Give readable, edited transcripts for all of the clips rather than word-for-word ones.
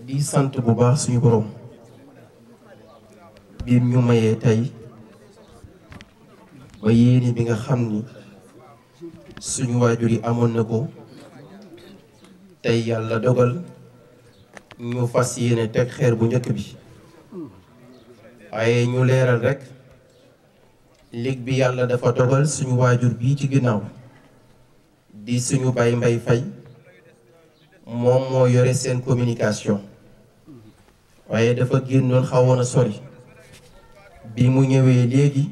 di sant bu baax suñu borom bi ñu mayee tey ba yéene bi nga xam ni suñu waajur yi amoon na ko tey yàlla dogal ñu fas yéene teg xeer bu njëkk bi waaye ñu leeral rekk ligue bi yàlla dafa dogal suñu waajur bii ci ginnaaw di suñu Baye Mbaye Faye moom moo yore seen communication waaye dafa génnoon xawoon a sori bi mu ñëwee léegi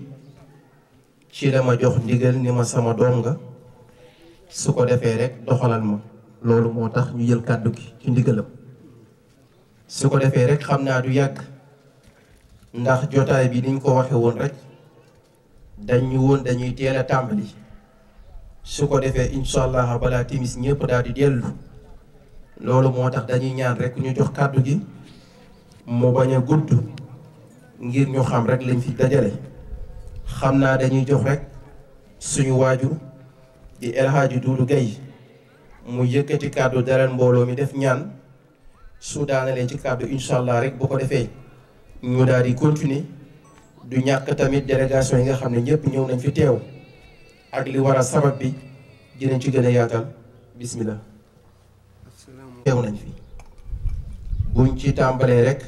ci la ma jox ndigal ni ma sama doom nga su ko defee rek doxalal ma loolu moo tax ñu jël kàddu gi ci ndigalam su ko defee rek xam naa du yàgg ndax jotaay bi niñ ko waxe woon rek dañu woon dañuy teel a tàmbali su ko defee incha allah balaa timis ñëpp daal di dellu loolu moo tax dañuy ñaan rek ñu jox kàddu gi mu bañ a gudd ngir ñu xam rek lañ fi dajale xam naa dañuy jox rek suñu waajur di El Hadji Doudou Gueye mu yëkkati kàddu dalal mbooloo mi def ñaan su daanalee ci kàddu incha allah rek bu ko defee ñu daal di continuer du ñàkk tamit délégation yi nga xam ne ñëpp ñëw nañ fi teew ak li war a sabab bi dinañ ci gën a yaatal bismillah teew nañ fi buñ ci tàmbalee rek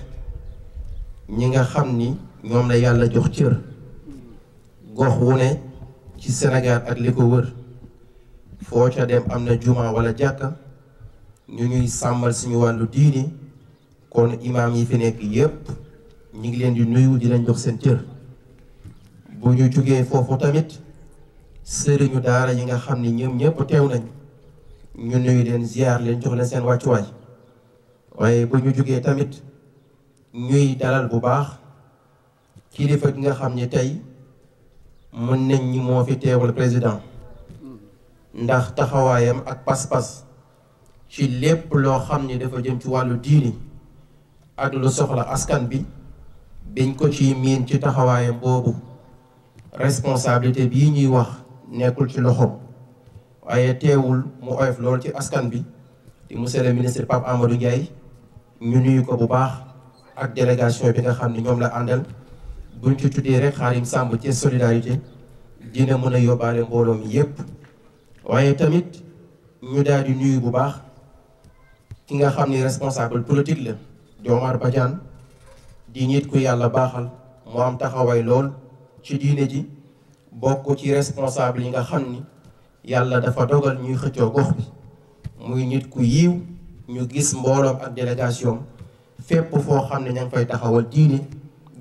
ñi nga xam ni ñoom la yàlla jox cër gox wu ne ci Sénégal ak li ko wër foo ca dem am na juma wala jàkka ñu ñuy sàmmal suñu wàllu diini kon imaam yi fi nekk yépp ñi ngi leen di nuyu di leen jox seen cër bu ñu jógee foofu tamit sëriñu daara yi nga xam ni ñoom ñëpp teew nañ ñu nuyu leen ziar leen jox leen seen wàccuwaay waaye bu ñu jógee tamit ñuy dalal bu baax kilifa gi nga xam ni tey mën nañ ñi moo fi teewal président ndax taxawaayam ak pas-pas ci lépp loo xam ni dafa jëm ci wàllu diini ak lu soxla askan bi biñ ko ci miin ci taxawaayam boobu responsabilité bii ñuy wax nekkul ci loxoom waaye teewul mu oyof lool ci askan bi di monsieur le ministre Pape Amadou Ndiaye ñu nuyu ko bu baax ak délégation bi nga xam ni ñoom la àndal buñ ci tuddee rek Xaadim Samb ci solidarité dina mën a yóbbaale mbooloo mi yépp waaye tamit ñu daal di nuyu bu baax ki nga xam ni responsable politique la di Omar Badiane di nit ku yàlla baaxal mu am taxawaay lool ci diine ji bokk ci responsable yi nga xam ni yàlla dafa dogal ñuy xëccoo gox bi muy nit ku yiiw ñu gis mbooloom ak délégation fépp foo xam ne ña ngi fay taxawal diine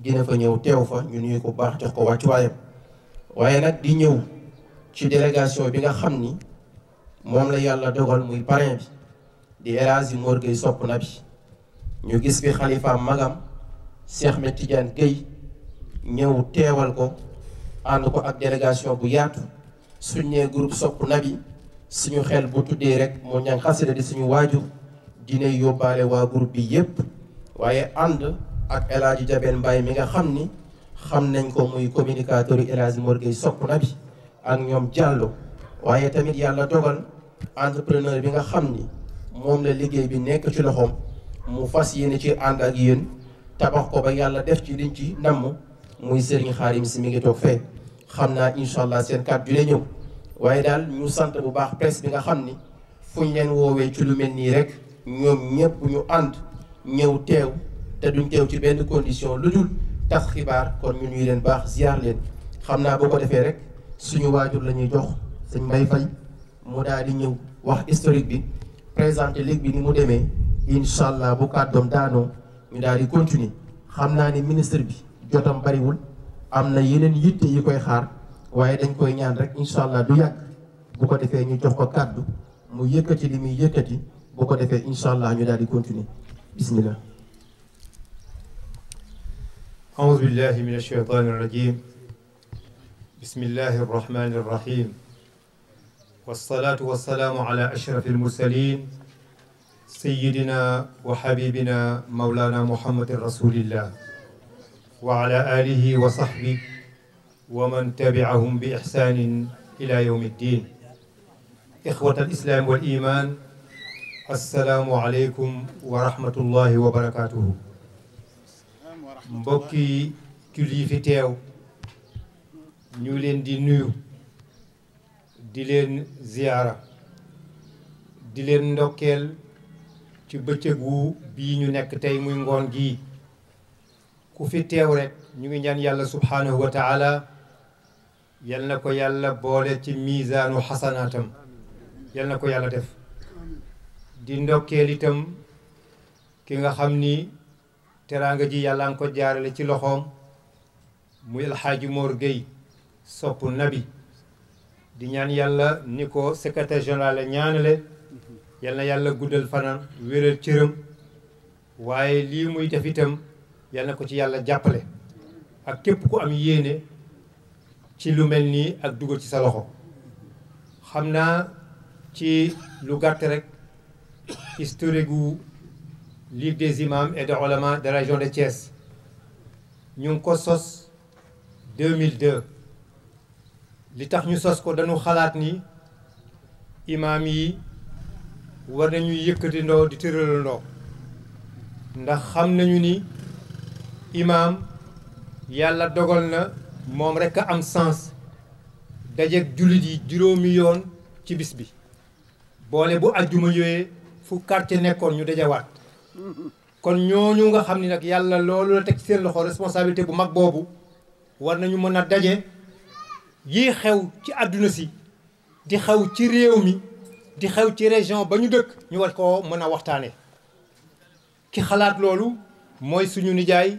dina fa ñëw teew fa ñu nuyu ko baax jox ko wàccuwaayam waaye nag di ñëw ci délégation bi nga xam ni moom la yàlla dogal muy parrain bi di El Hadji Mor Gueye sopp na bi ñu gis fi xalifaam magam Cheikh Ahmed Tidiane Gueye ñëw teewal ko ànd ko ak délégation bu yaatu suñ nee groupe sopp na bi suñu xel bu tuddee rek moo ñang xasida di suñu waajur dina yóbbaale waa groupe bi yépp waaye ànd ak El Hadji Jabel Mbaye mi nga xam ni xam nañ ko muy communicateur yi El Hadji Mor Gueye sopp na bi ak ñoom Diallo waaye tamit yàlla dogal entrepreneur bi nga xam ni moom la liggéey bi nekk ci loxoom mu fas yéene ci ànd ak yéen tabax ko ba yàlla def ci liñ ci namm muy Serigne Xaarim si mi ngi toog fee xam naa incha allah seen kàddu dina ñëw waaye daal ñu sant bu baax presse bi nga xam ni fuñ leen woowee ci lu mel nii rek ñoom ñëpp ñu ànd ñëw teew te duñ teew ci benn condition lu dul tax xibaar kon ñu nuy leen baax ziar leen xam naa boo ko defee rek suñu waajur la ñuy jox sëñ Mbaye Faye mu daal di ñëw wax historique bi présenté ligue bi ni mu demee incha allah bu kàddoom daanoo ñu daal di continuer xam naa ni ministre bi jotam bariwul am na yeneen yitte yi koy xaar waaye dañ koy ñaan rek incha allah du yàgg bu ko defee ñu jox ko kàddu mu yëkkati li muy yëkkati bu ko defee incha allah ñu daal di continuer bismillah. أعوذ بالله من الشيطان الرجيم بسم الله الرحمن الرحيم والصلاة والسلام على أشرف المرسلين سيدنا وحبيبنا مولانا محمد رسول الله وعلى آله وصحبه ومن تبعهم بإحسان إلى يوم الدين إخوة الإسلام والإيمان assalaamu aleykum wa rahmatullahi wa barakaatuhu. mbokki julli yi fi teew ñu leen di nuyu di leen ziyaara di leen ndokkeel ci bëccëgu bii ñu nekk tey muy ngoon gii. ku fi teew rek ñu ngi ñaan yàlla subhaanahu wa taala yal na ko yàlla boole ci miisaanu xasanaatam yal na ko yàlla def. di ndokkeel itam ki nga xam ni teraanga ji yàlla nga ko jaarale ci loxoom muy alxaaji Mor Gueye sopp nabi di ñaan yàlla ni ko secrétaire général ñaanale yal na yàlla guddal fanaan wéral cëram waaye lii muy def itam yal na ko ci yàlla jàppale ak képp ku am yéene ci lu mel nii ak dugal ci sa loxo. xam naa ci lu gàtt rek historique gu Ligue des imams et des oulémas de la région de Thiès ñu ngi ko sos 2002 li tax ñu sos ko dañu xalaat ni imam yi war nañuy yëkkati ndoo di tëralandoo ndax xam nañu ni imam yàlla dogal na moom rekk a am sens dajeeg jullit yi juróomi yoon ci bis bi boole bu ajjuma yooyee fu quartier nekkoon ñu dajawaat kon ñooñu nga xam ni nag yàlla loolu la teg seen loxo responsabilité bu mag boobu war nañu mën a daje yi xew ci àdduna si di xew ci réew mi di xew ci région ba ñu dëkk ñu war koo mën a waxtaane. ki xalaat loolu mooy suñu nijaay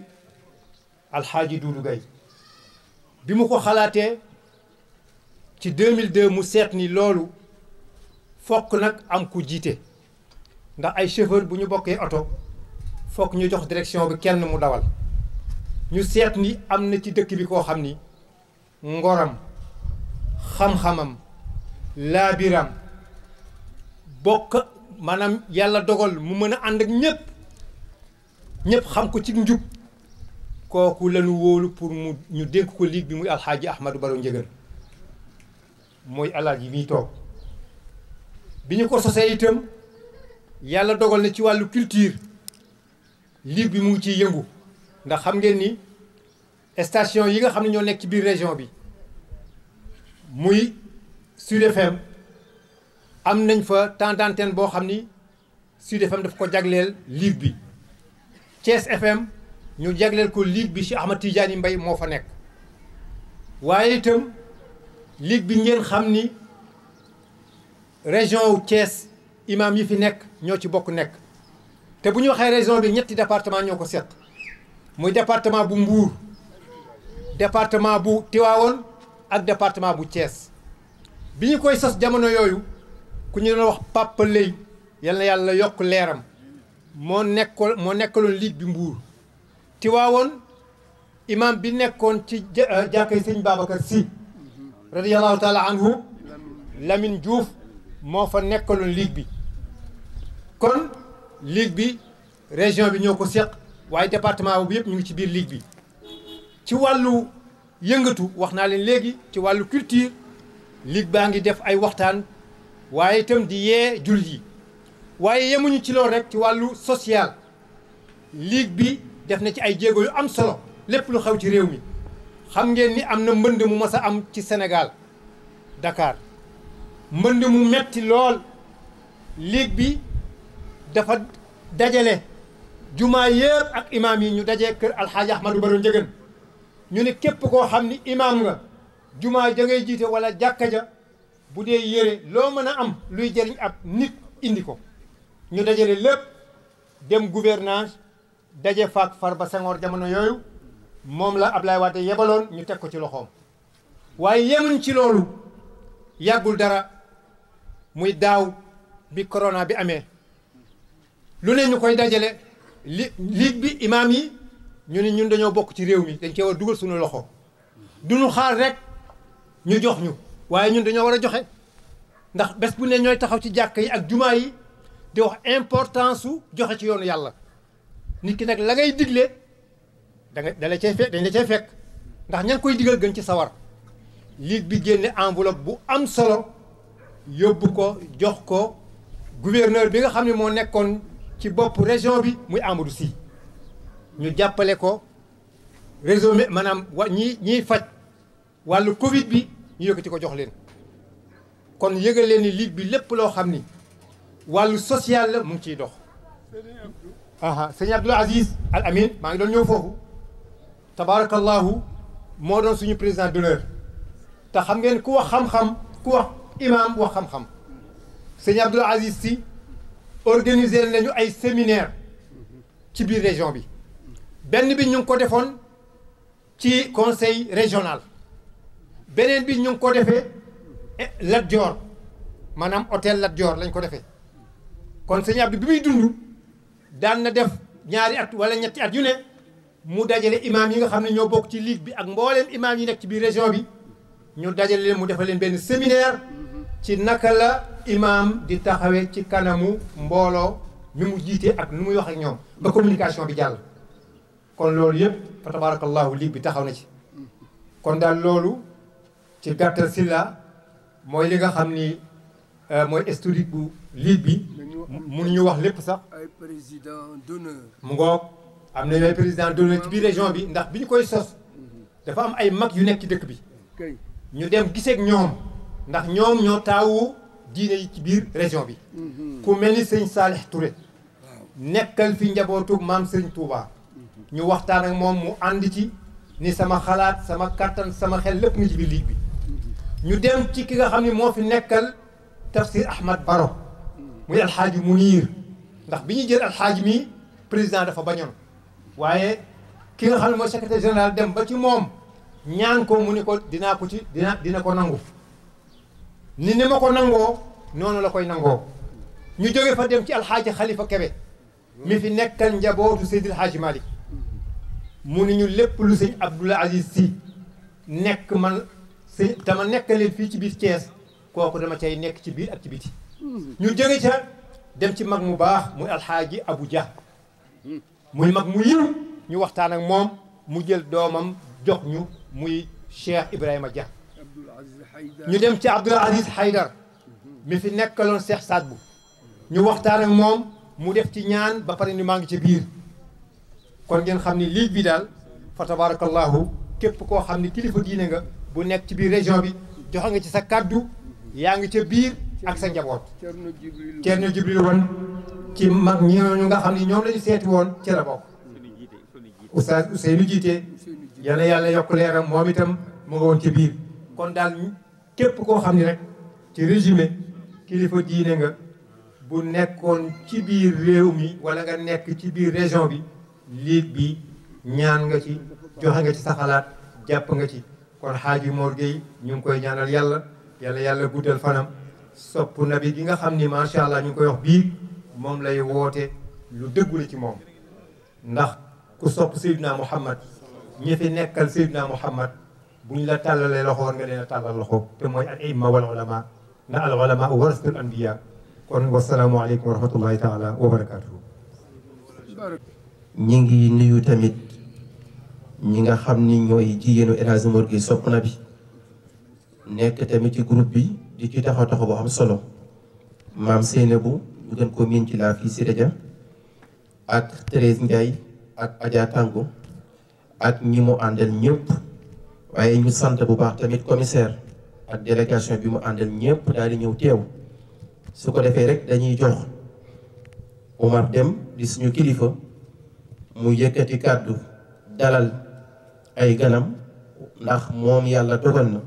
alxaaji Duudu Gay bi mu ko xalaatee ci 2002 mu seet ni loolu fokk nag am ku jiite ndax ay chauffeur bu ñu bokkee oto fokk ñu jox direction bi kenn mu dawal. ñu seet ni am na ci dëkk bi koo xam ni ngoram xam-xamam laabiram bokk maanaam yàlla dogal mu mën a ànd ak ñëpp xam ko ci njub kooku lañu wóolu pour mu ñu dénk ko ligue bi muy alxaaji Ahmadou Baro Njëgën mooy alaaji miy toog. bi ñu ko sosee itam yàlla dogal na ci wàllu culture ligue bi mu ngi ciy yëngu ndax xam ngeen ni station yi nga xam ne ñoo nekk ci biir région bi muy Sud FM am nañ fa temps d'antenne boo xam ni Sud FM daf ko jagleel ligue bi. Thiès FM ñu jagleel ko ligue bi Cheikh Ahmad Tidiane Mbaye moo fa nekk waaye itam ligue bi ngeen xam ni région wu Thiès imam yi fi nekk ñoo ci bokk nekk te bu ñu waxee région bi ñetti département ñoo ko seq muy département bu Mbour département bu Tivaouane ak département bu Thiès. bi ñu koy sos jamono yooyu ku ñu doon wax Papa Lay yal na yàlla yokk leeram moo nekkaloon ligue bi Mbour. Tivaouane imam bi nekkoon ci jàkkay sëñ Babacar Sy radiyallahu taala anhu Lamine Diouf moo fa nekkaloon ligue bi. kon ligue bi région bi ñoo ko seq waaye département boobu yëpp ñu ngi ci biir ligue bi. ci wàllu yëngatu wax naa leen léegi ci wàllu culture ligue baa ngi def ay waxtaan waaye itam di yee jullit yi waaye yemuñu ci loolu rek ci wàllu social ligue bi def na ci ay jéego yu am solo lépp lu xew ci réew mi. xam ngeen ni am na mbënd mu mas a am ci Sénégal Dakar mbënd mu metti lool ligue bi dafa dajale jumaa yëpp ak imaam yi ñu dajee kër alxaaji Ahmadou Baro Njëgën ñu ne képp koo xam ni imaam nga jumaa ja ngay jiite wala jàkka ja bu dee yére loo mën a am luy jëriñ ab nit indi ko ñu dajale lépp dem gouvernance daje faak Farba Senghor jamono yooyu moom la Ablaye Wade yebaloon ñu teg ko ci loxoom. waaye yemuñ ci loolu yàggul dara muy daaw bi corona bi amee lu ne ñu koy dajale ligue bi imaam yi ñu ne ñun dañoo bokk ci réew mi dañ cee war a dugal suñu loxo duñu xaar rek ñu jox ñu waaye ñun dañoo war a joxe ndax bés bu ne ñooy taxaw ci jàkka yi ak jumaa yi di wax importance su joxe ci yoonu yàlla nit ki nag la ngay digle dañ la cay fekk ndax ña ngi koy digal gën ci sawar ligue bi génne enveloppe bu am solo yóbbu ko jox ko gouverneur bi nga xam ne moo nekkoon ci bopp région bi muy Amadou Sy ñu jàppale ko réseau mi maanaam ñiy faj wàllu Covid bi ñu yëkkati ko jox leen kon yëgal leen ni ligue bi lépp loo xam ni wàllu social la mu ngi ciy dox. sëñ Abdoul Aziz Al Amin maa ngi doon ñëw foofu tabaarakallahu moo doon suñu président d'honneur te xam ngeen ku wax xam-xam ku wax imam wax xam-xam sëñ Abdoul Aziz Sy organiser nañu ay séminaire ci biir région bi benn bi ñu ngi ko defoon ci conseil régional beneen bi ñu ngi ko defee Lat Dior maanaam hôtel Lat Dior lañ ko defee kon sëñ Abdou bi muy dund daan na def ñaari at wala ñetti at yu ne mu dajale imam yi nga xam ne ñoo bokk ci ligue bi ak mbooleem imam yi nekk ci biir région bi ñu dajale leen mu defal leen benn séminaire ci naka la imam di taxawee ci kanamu mbooloo mi mu jiite ak nu muy wax ak ñoom ba communication bi jàll kon loolu yëpp fa tabarakallahu ligue bi taxaw na ci kon daal loolu ci gàttal silla mooy li nga xam ni mooy historique bu ligue bi mënuñu wax lépp sax ay président d'honneur mu ngoog am nañu ay président d'honneur ci biir région bi ndax bi ñu koy sos dafa am ay mag yu nekk ci dëkk bi ñu dem giseek ñoom ndax ñoom ñoo taawu diine yi ci biir région bi ku mel ni sëñ Salih Touré nekkal fi njabootu maam sëñ Touba ñu waxtaan ak moom mu ànd ci ni sama xalaat sama kattan sama xel lépp nga ci biir ligue bi ñu dem ci ki nga xam ne moo fi nekkal tafsir Ahmad Baro muy alxaaji Munir ndax bi ñuy jël alxaaji mi président dafa bañoon waaye ki nga xam ne mooy secrétaire général dem ba ci moom ñaan ko mu ni ko dinaa ko ci dina ko nangu ni ma ko nangoo noonu la koy nangoo ñu jóge fa dem ci alxaaji Xalifa Kebe mi fi nekkal njabootu Seydil Haaji Malick mu ni ñu lépp lu sëñ Abdoul Aziz Sy nekk man sëñ dama nekkaleen fii ci biir Thiès kooku dama cay nekk ci biir ak ci biti ñu jóge ca dem ci mag mu baax muy alxaaji Abou Dia muy mag mu yiw ñu waxtaan ak moom mu jël doomam jox ñu muy Cheikh Ibrahima Dia ñu dem ci Abdoul Aziz Haydar mi fi nekkaloon Cheikh Sadbou ñu waxtaan ak moom mu def ci ñaan ba pare ni maa ngi ci biir kon ngeen xam ni ligue bi daal fa tabarakallahu képp koo xam ni kilifa diine nga bu nekk ci biir région bi joxe nga ci sa kaddu yaa ngi ca biir ak sa njaboot Ceerno Jibril Wan ci mag ñooñu nga xam ni ñoom lañu seeti woon ci la bokk Oustaz Ousseynou Jiite yal na yàlla yokk leeram moom itam mu nga woon ci biir kon daal képp koo xam ni rek ci résumé kilifa diine nga bu nekkoon ci biir réew mi wala nga nekk ci biir région bi ligue bi ñaan nga ci joxe nga ci sa xalaat jàpp nga ci kon xaaji Mor Gueye ñu ngi koy ñaanal yàlla guddal fanam sopp nabi gi nga xam ni macha allah ñu ngi koy wax bii moom lay woote lu dëggu la ci moom ndax ku sopp Seydina Muhammad ñi fi nekkal Seydina Muhammad buñ la tàllalee loxo war nga leen a tàllal loxo te mooy al imma wal ulama ndax al ulama warasatul anbiya kon wasalaamu aleykum wa rahmatullahi taala wa barakatuhu ñi ngi nuyu tamit ñi nga xam ni ñooy jigéenu El Hadji Mor Gueye sopp na bi nekk tamit ci groupe bi di ci taxaw bu am solo maam Seynabou ñu gën ko miin ci laa fii si Raja ak Thérèse Ndiaye ak Adja Tango ak ñi mu àndal ñëpp waaye ñu sant bu baax tamit commissaire ak délégation bi mu àndal ñëpp daal di ñëw teew su ko defee rek dañuy jox Omar Dem di suñu kilifa mu yëkkati kàddu dalal ay ganam ndax moom yàlla dogal na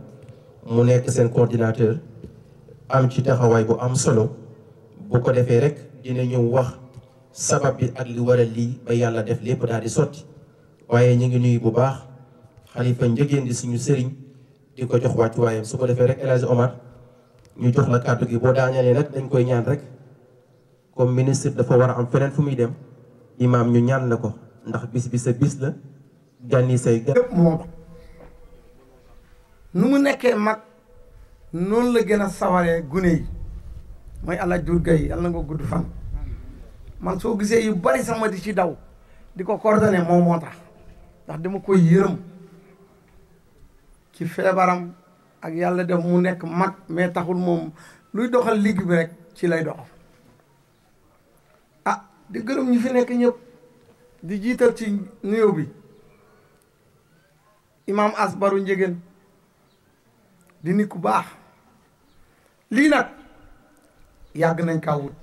mu nekk seen coordinateur am ci taxawaay bu am solo bu ko defee rek dina ñëw wax sabab bi ak li waral lii ba yàlla def lépp daal di sotti waaye ñu ngi nuyu bu baax xalifa njëgeen di suñu sëriñ di ko jox wàccuwaayam su ko defee rek El Hadji Omar ñu jox la kàddu gi boo daañalee nag dañ koy ñaan rek comme ministre dafa war a am feneen fu muy dem imaam ñu ñaan la ko ndax bis bi sa bis la gànni say gan moom nu mu nekkee mag noonu la gën a sawaree gune yi mooy Alaaji Dour Gueye yàlla na nga gudd fan man soo gisee yu bari sama di ci daw di ko coordonné moom moo tax ndax dama koy yërëm ci feebaram ak yàlla def mu nekk mag mais taxul moom luy doxal liggéey bi rek ci lay doxal di gërëm ñi fi nekk ñëpp di jiital ci nuyoo bi imam Asbaru Njegen di nit ku baax lii nag yàgg nañ kaa wut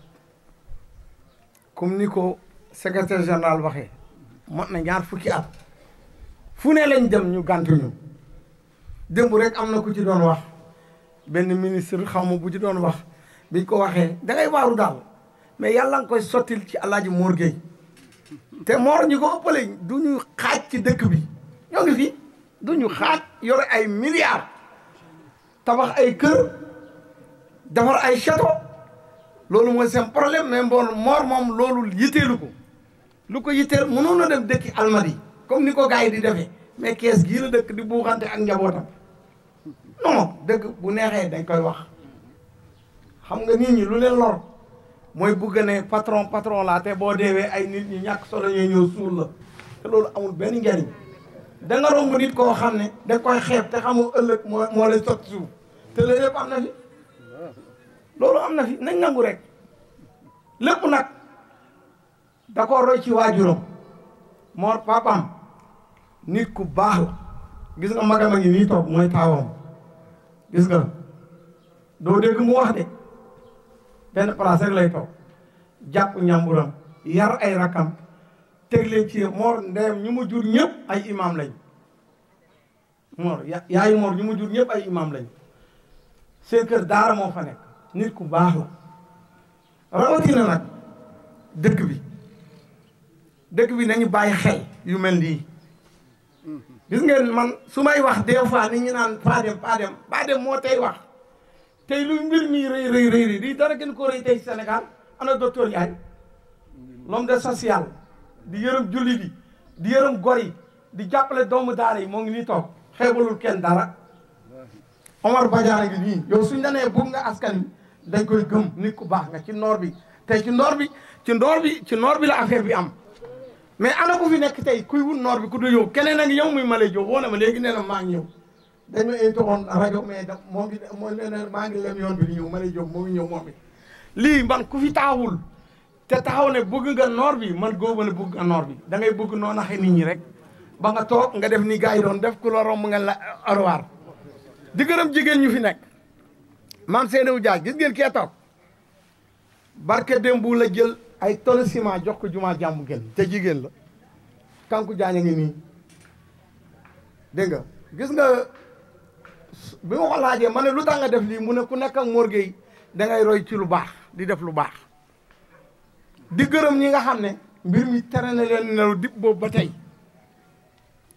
comme ni ko secrétaire général waxee mot na ñaar fukki at fu ne lañ dem ñu gàntuñu démb rek am na ku ci doon wax benn ministre xaw ma bu ci doon wax biñ ko waxee da ngay waaru daal mais yàlla nga koy sottil ci Alaaji Mor Gueye te Mor ñi ko ëppale du ñu xaaj ci dëkk bi ñoo ngi fi du ñu xaaj yore ay milliards tabax ay kër defar ay château loolu mooy seen problème mais Mor moom loolu yitteelu ko lu ko yitteel mënoon na dem dëkki Almadi comme ni ko gars yi di defee mais kees gii la dëkk di buuxante ak njabootam non dëkk bu neexee dañ koy wax xam nga nit ñi lu leen lor mooy bugg ne patron laa te boo deewee ay nit ñi ñàkk solo ñooy ñëw suul la te loolu amul benn njariñ da nga romb nit koo xam ne da koy xeeb te xamul ëllëg moo lay sotti suuf te loolu yëpp am na fi loolu am na fi nañ nangu rek lépp nag da ko roy ci waajuram Mor papam nit ku baax la gis nga magam a ngi nii toog mooy taawam gis nga doo dégg mu wax de benn place rek lay toog jàpp ñamburam yar ay rakam teg leen ci Mor ndeyam ñu mu jur ñëpp ay imam lañ Mor yaayu Mor ñu mu jur ñëpp ay imam lañ seen kër daara moo fa nekk nit ku baax la rawatina nag dëkk bi nañu bàyyi xel yu mel nii gis ngeen man su may wax des fois nit ñi naan Fadem moo tey wax tey lu mbir mi rëy di dara gën ko rëy tey Sénégal ana docteur Ndiaye l'homme de social di yërëm julli bi di yërëm gor yi di jàppale doomu daara yi moo ngi nii toog xeebalul kenn dara Omar Badiane ngi nii yow suñ la nee bëgg nga askan wi dañ koy gëm nit ku baax nga ci noor bi tey ci noor bi la affaire bi am mais ana ku fi nekk tey kuy wut noor bi ku du yow keneen a ngi ñëw muy Malay Diop woo na ma léegi nee na maa ngi ñëw dañ ma invité woon rajo mais da moo nee na maa ngi lem yoon bi di ñëw Malay Diop moo ngi ñëw moom it lii man ku fi taxawul te taxaw ne bëgg nga noor bi man góoba ne bëgg nga noor bi da ngay bëgg noo naxe nit ñi rek ba nga toog nga def ni gars yi doon def ku la romb nga la arwaar di gërëm jigéen ñu fi nekk maam Seydou Dia gis ngeen kee toog barke démbu la jël ay tonne ciment jox ko jumaa jàmbu gën te jigéen la kanku jaaña ngi nii dégg nga gis nga bi ma ko laajee ma ne lu tax nga def lii mu ne ku nekk ak Mor Gueye da ngay roy ci lu baax di def lu baax di gërëm ñi nga xam ne mbir mi tere na leen nelu dip boobu ba tey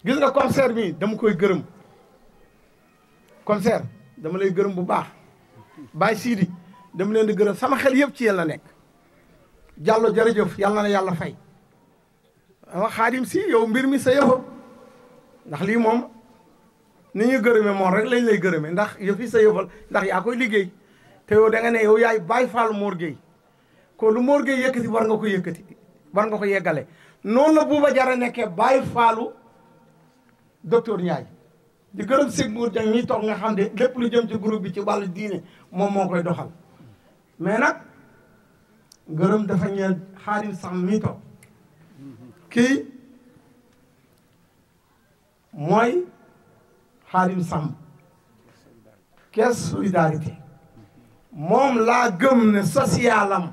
gis nga concert bi dama koy gërëm concert dama lay gërëm bu baax Baye Sidi dama leen di gërëm sama xel yëpp ci yéen la nekk Diallo jërëjëf yàlla na yàlla fay wax Xaadim si yow mbir mi sa yëfa ndax lii moom ni ñu gërëme moom rek lañ lay gërëme ndax yëfi sa yëfal ndax yaa koy liggéey te yow da nga ne yow yaay Baye Fall Mor Gueye ko lu Mor Gueye yëkkati war nga ko yëkkati war nga ko yeggale noonu la Bouba Jara nekkee Baye Fallu docteur Ndiaye di gërëm Sëñ Mour Dieng ñi toog nga xam ne lépp lu jëm ci groupe bi ci wàllu diine moom moo koy doxal mais nag gërëm dafa ñeel Xaadim Sam mi toog kii mooy Xaadim Sam caisse solidarité moom laa gëm ne socialam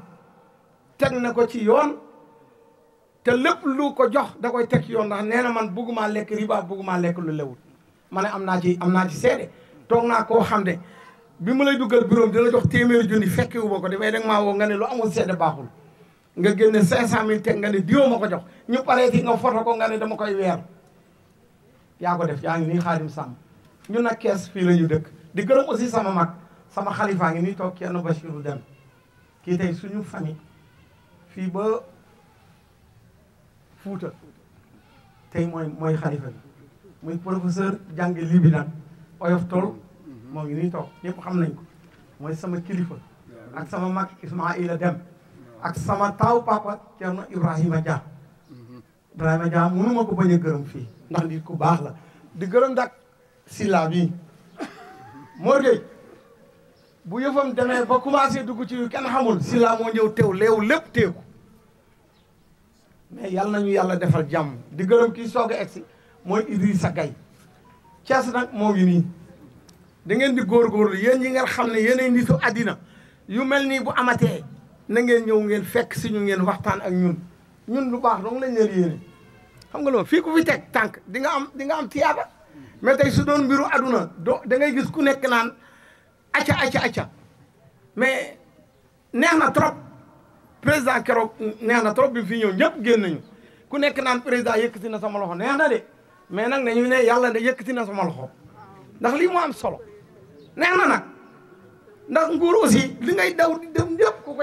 teg na ko ci yoon te lépp lu ko jox da koy teg ci yoon ndax nee na man bëgguma lekk riba bëgguma lekk lu lewul ma ne am naa ci seede toog naa koo xam ne bi mu lay duggal bureau di la jox téeméeri junni fekki wu ma ko damay da nga maa woo nga ne lu amul seede baaxul nga génne 500000 teg nga ne diwoo ma ko jox ñu pareeti nga foto ko nga ne dama koy weer yaa ko def yaa ngi nii Xaadim Samb ñu nag kees fii la ñu dëkk di gërëm aussi sama mag sama xalifaa ngi nii toog kenn Bachirou Dem kii tey suñu famille fii ba Fuuta tey mooy xalifa bi muy professeur jàngi libi nag oyof tol moo ngi nii toog ñëpp xam nañ ko mooy sama kilifa ak sama mag Ismaïla Dem ak sama taaw papa Cerno Ibrahima Dia mënuma ko bañ a gërëm fii ndax nit ku baax la di gërëm dak Silla bii Mor Gueye bu yëfam demee ba commencé dugg ci kenn xamul Silla moo ñëw teew leewu lépp teeku mais yàlla nañu yàlla defal jàmm di gërëm kii soog a egsi mooy Idrissa Gaye Thiès nag moo ngi nii da ngeen di góorgóorlu yéen ñi nga xam ne yéenay nitu àddina yu mel nii bu amatee na ngeen ñëw ngeen fekk si ñu ngeen waxtaan ak ñun lu baax dong lañ leen yéene xam nga loolu fii ku fi teg tànk di nga am tiyaaba mais tey su doon mbiru àdduna da ngay gis ku nekk naan acca mais neex na trop président keroog neex na trop bi fi ñëw ñëpp génn nañu ku nekk naan président yëkkati na sama loxo neex na de mais nag nañu ne yàlla de yëkkati na sama loxo ndax lii moo am solo neex na nag ndax nguur aussi li ngay daw di dem ñëpp ku ko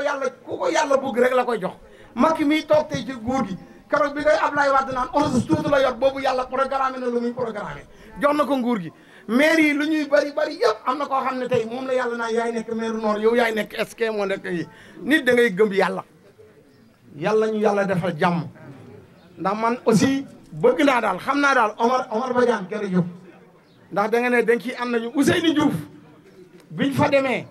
yàlla bëgg rek la koy jox Macky mii toog tey ci nguur gi keroog bi ngay Ablaye Wade naan onze tuuti la yor boobu yàlla programmé na lu muy programmé jox na ko nguur gi maire yi lu ñuy bari yëpp am na koo xam ne tey moom la yàlla naan yaay nekk maire nord yow yaay nekk est-ce que moo nekk yi nit da ngay gëm yàlla ñu yàlla defal jàmm ndax man aussi bëgg naa daal xam naa daal Omar Badiane jërëjëf ndax da nga ne dañ ciy am nañu Ousseynou Diouf biñ fa demee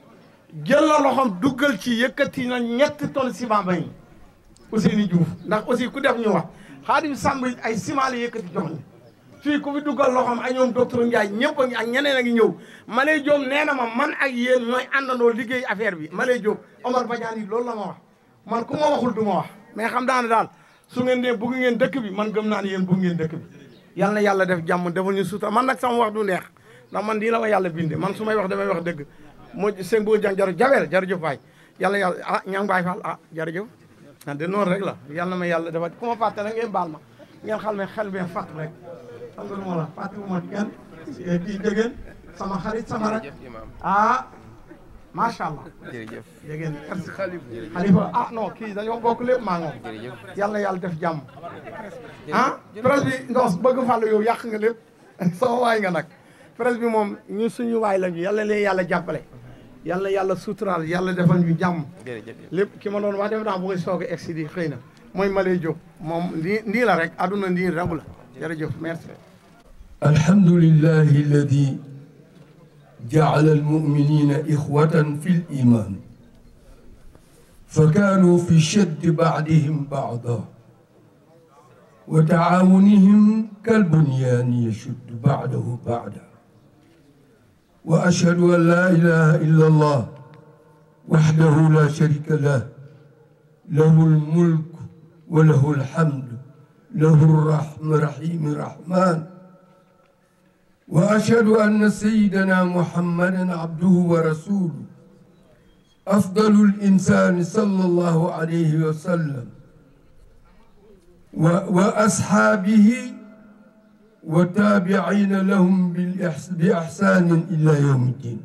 jël la loxoom duggal ci yëkkati na ñetti tonnes ciment bañ Ousseynou Diouf ndax aussi ku def ñu wax Xaadim Samb ay ciment la yëkkati jox ñu fii ku fi duggal loxoom ay ñoom docteur Ndiaye ñëpp a ngi ak ñeneen a ngi ñëw Malay Diop nee na ma man ak yéen ñooy àndandoo liggéey affaire bi Malay Diop Omar Badiane yi loolu la ma wax man ku ma waxul du ma wax mais xam naa ne daal su ngeen dee bëgg ngeen dëkk bi man gëm naa ne yéen bëgg ngeen dëkk bi yal na yàlla def jàmm defal ñu suuta man nag sama wax du neex ndax man di la ma yàlla binde man su may wax damay wax dëgg moo sëñ boo jàng jërëjëf waay yàlla ñang baay faal jërëjëf de noonu rek la yal na ma yàlla defal ku ma fàtte nag ngeen baal ma ngeen xal me xel bee fàtt rek xam nga lu ma la fàtte bu ma kenn kii jegeen sama xarit sama rek macha allah jërëjëf jegeen xalifa non kii dañoo bokk lépp maa ngoom yàlla yàlla def jàmm presse bi ndox bëgg fàllu yow yàq nga lépp sama waay nga nag presse bi moom ñu suñu waay lañu yàlla leen yàlla jàppale yàlla suturaal yàlla defal ñu jàmm lépp ki ma doon wax def naa bu ngay soog a egsi di xëy na mooy Malay Diop moom nii la rek aduna nii rabu la jërëjëf merci alhamdulillahi alladi جعل المؤمنين إخوة في الإيمان فكانوا في شد بعضهم بعضا وتعاونهم كالبنيان يشد بعضه بعضا وأشهد أن لا إله إلا الله وحده لا شريك له له الملك وله الحمد له الرحيم الرحمن وأشهد أن سيدنا محمدا عبده ورسوله أفضل الإنسان صلى الله عليه وسلم وأصحابه والتابعين لهم بإحسان إلى يوم الدين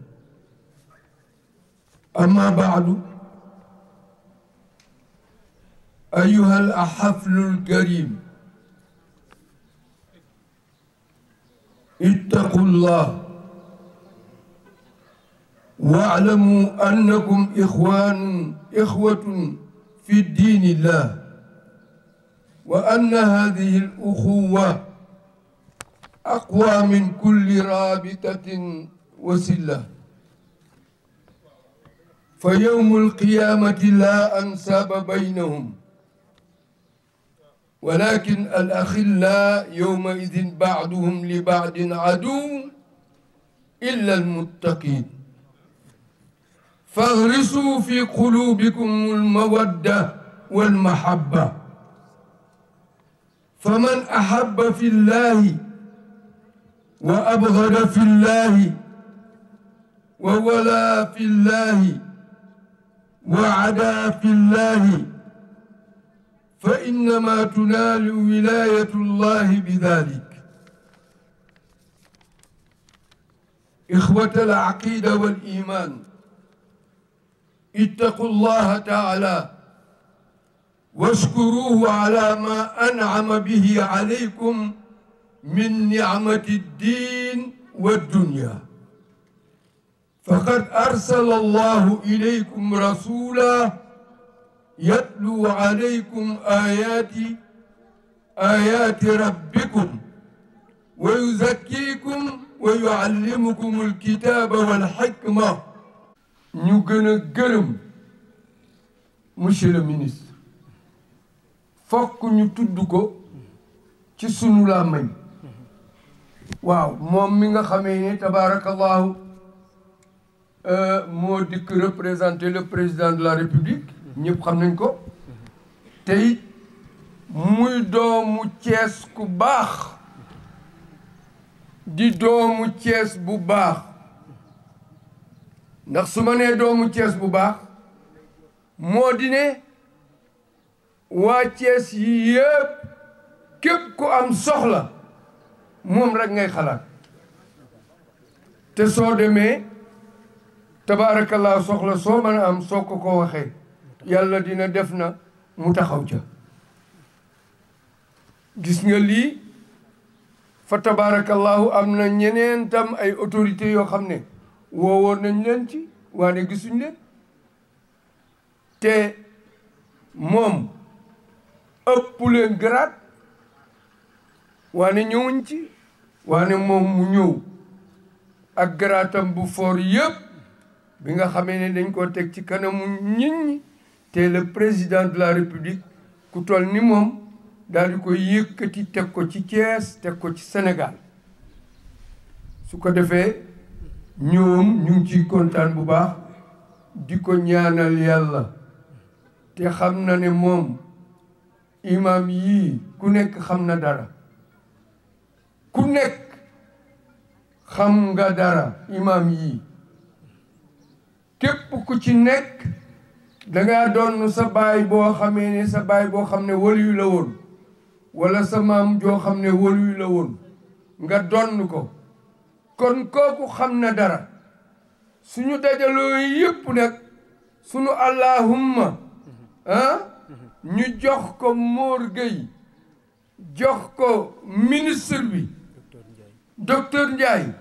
أما بعد أيها الحفل الكريم اتقوا الله واعلموا أنكم إخوة في الدين الله وأن هذه الأخوة أقوى من كل رابطة وسلة فيوم القيامة لا أنساب بينهم ولكن الأخلاء يومئذ بعضهم لبعض عدو إلا المتقين فاغرسوا في قلوبكم المودة والمحبة فمن أحب في الله وأبغض في الله وولى في الله وعدا في الله فإنما تنال ولاية الله بذلك إخوة العقيدة والإيمان اتقوا الله تعالى واشكروه على ما أنعم به عليكم من نعمة الدين والدنيا فقد أرسل الله إليكم رسولا يتلو عليكم آيات ربكم ويزكيكم ويعلمكم الكتاب والحكمة ñu gën a gërëm monsieur le ministre fokk ñu tudd ko ci sunu làmmiñ waaw moom mi nga xamee ni tabaarakallahu moo dikk représenter le président de la république ñëpp xam nañ ko te it muy doomu Cees ku baax di doomu Cees bu baax ndax su ma nee doomu Cees bu baax moo di ne waa Cees yi yëpp képp ku am soxla moom rek ngay xalaat te soo demee tabaarakallah soxla soo mën a am soo ko waxee yàlla dina def na mu taxaw ca gis nga lii fa tabaarakallahu am na ñeneen tam ay autorités yoo xam ne woowoon nañ leen ci waane gisuñ leen te moom ëpp leen grade waane ñëwuñ ci waane moom mu ñëw ak garaatam bu foor yëpp bi nga xamee ne dañ ko teg ci kanamu nit ñi te le président de la république ku toll ni moom daal di koy yëkkati teg ko ci Thiès teg ko ci Sénégal su ko defee ñoom ñu ngi ciy kontaan bu baax di ko ñaanal yàlla te xam na ne moom imam yii ku nekk xam na dara ku nekk xam nga dara imam yii képp ku ci nekk dangaa doon sa baay boo xamee ne sa baay boo xam ne waliyu la woon wala sa maam joo xam ne waliyu la woon nga donn ko kon kooku xam na dara suñu dajaloo yëpp nag suñu allahumma ñu jox ko Mor Gueye jox ko ministre bi docteur Ndiaye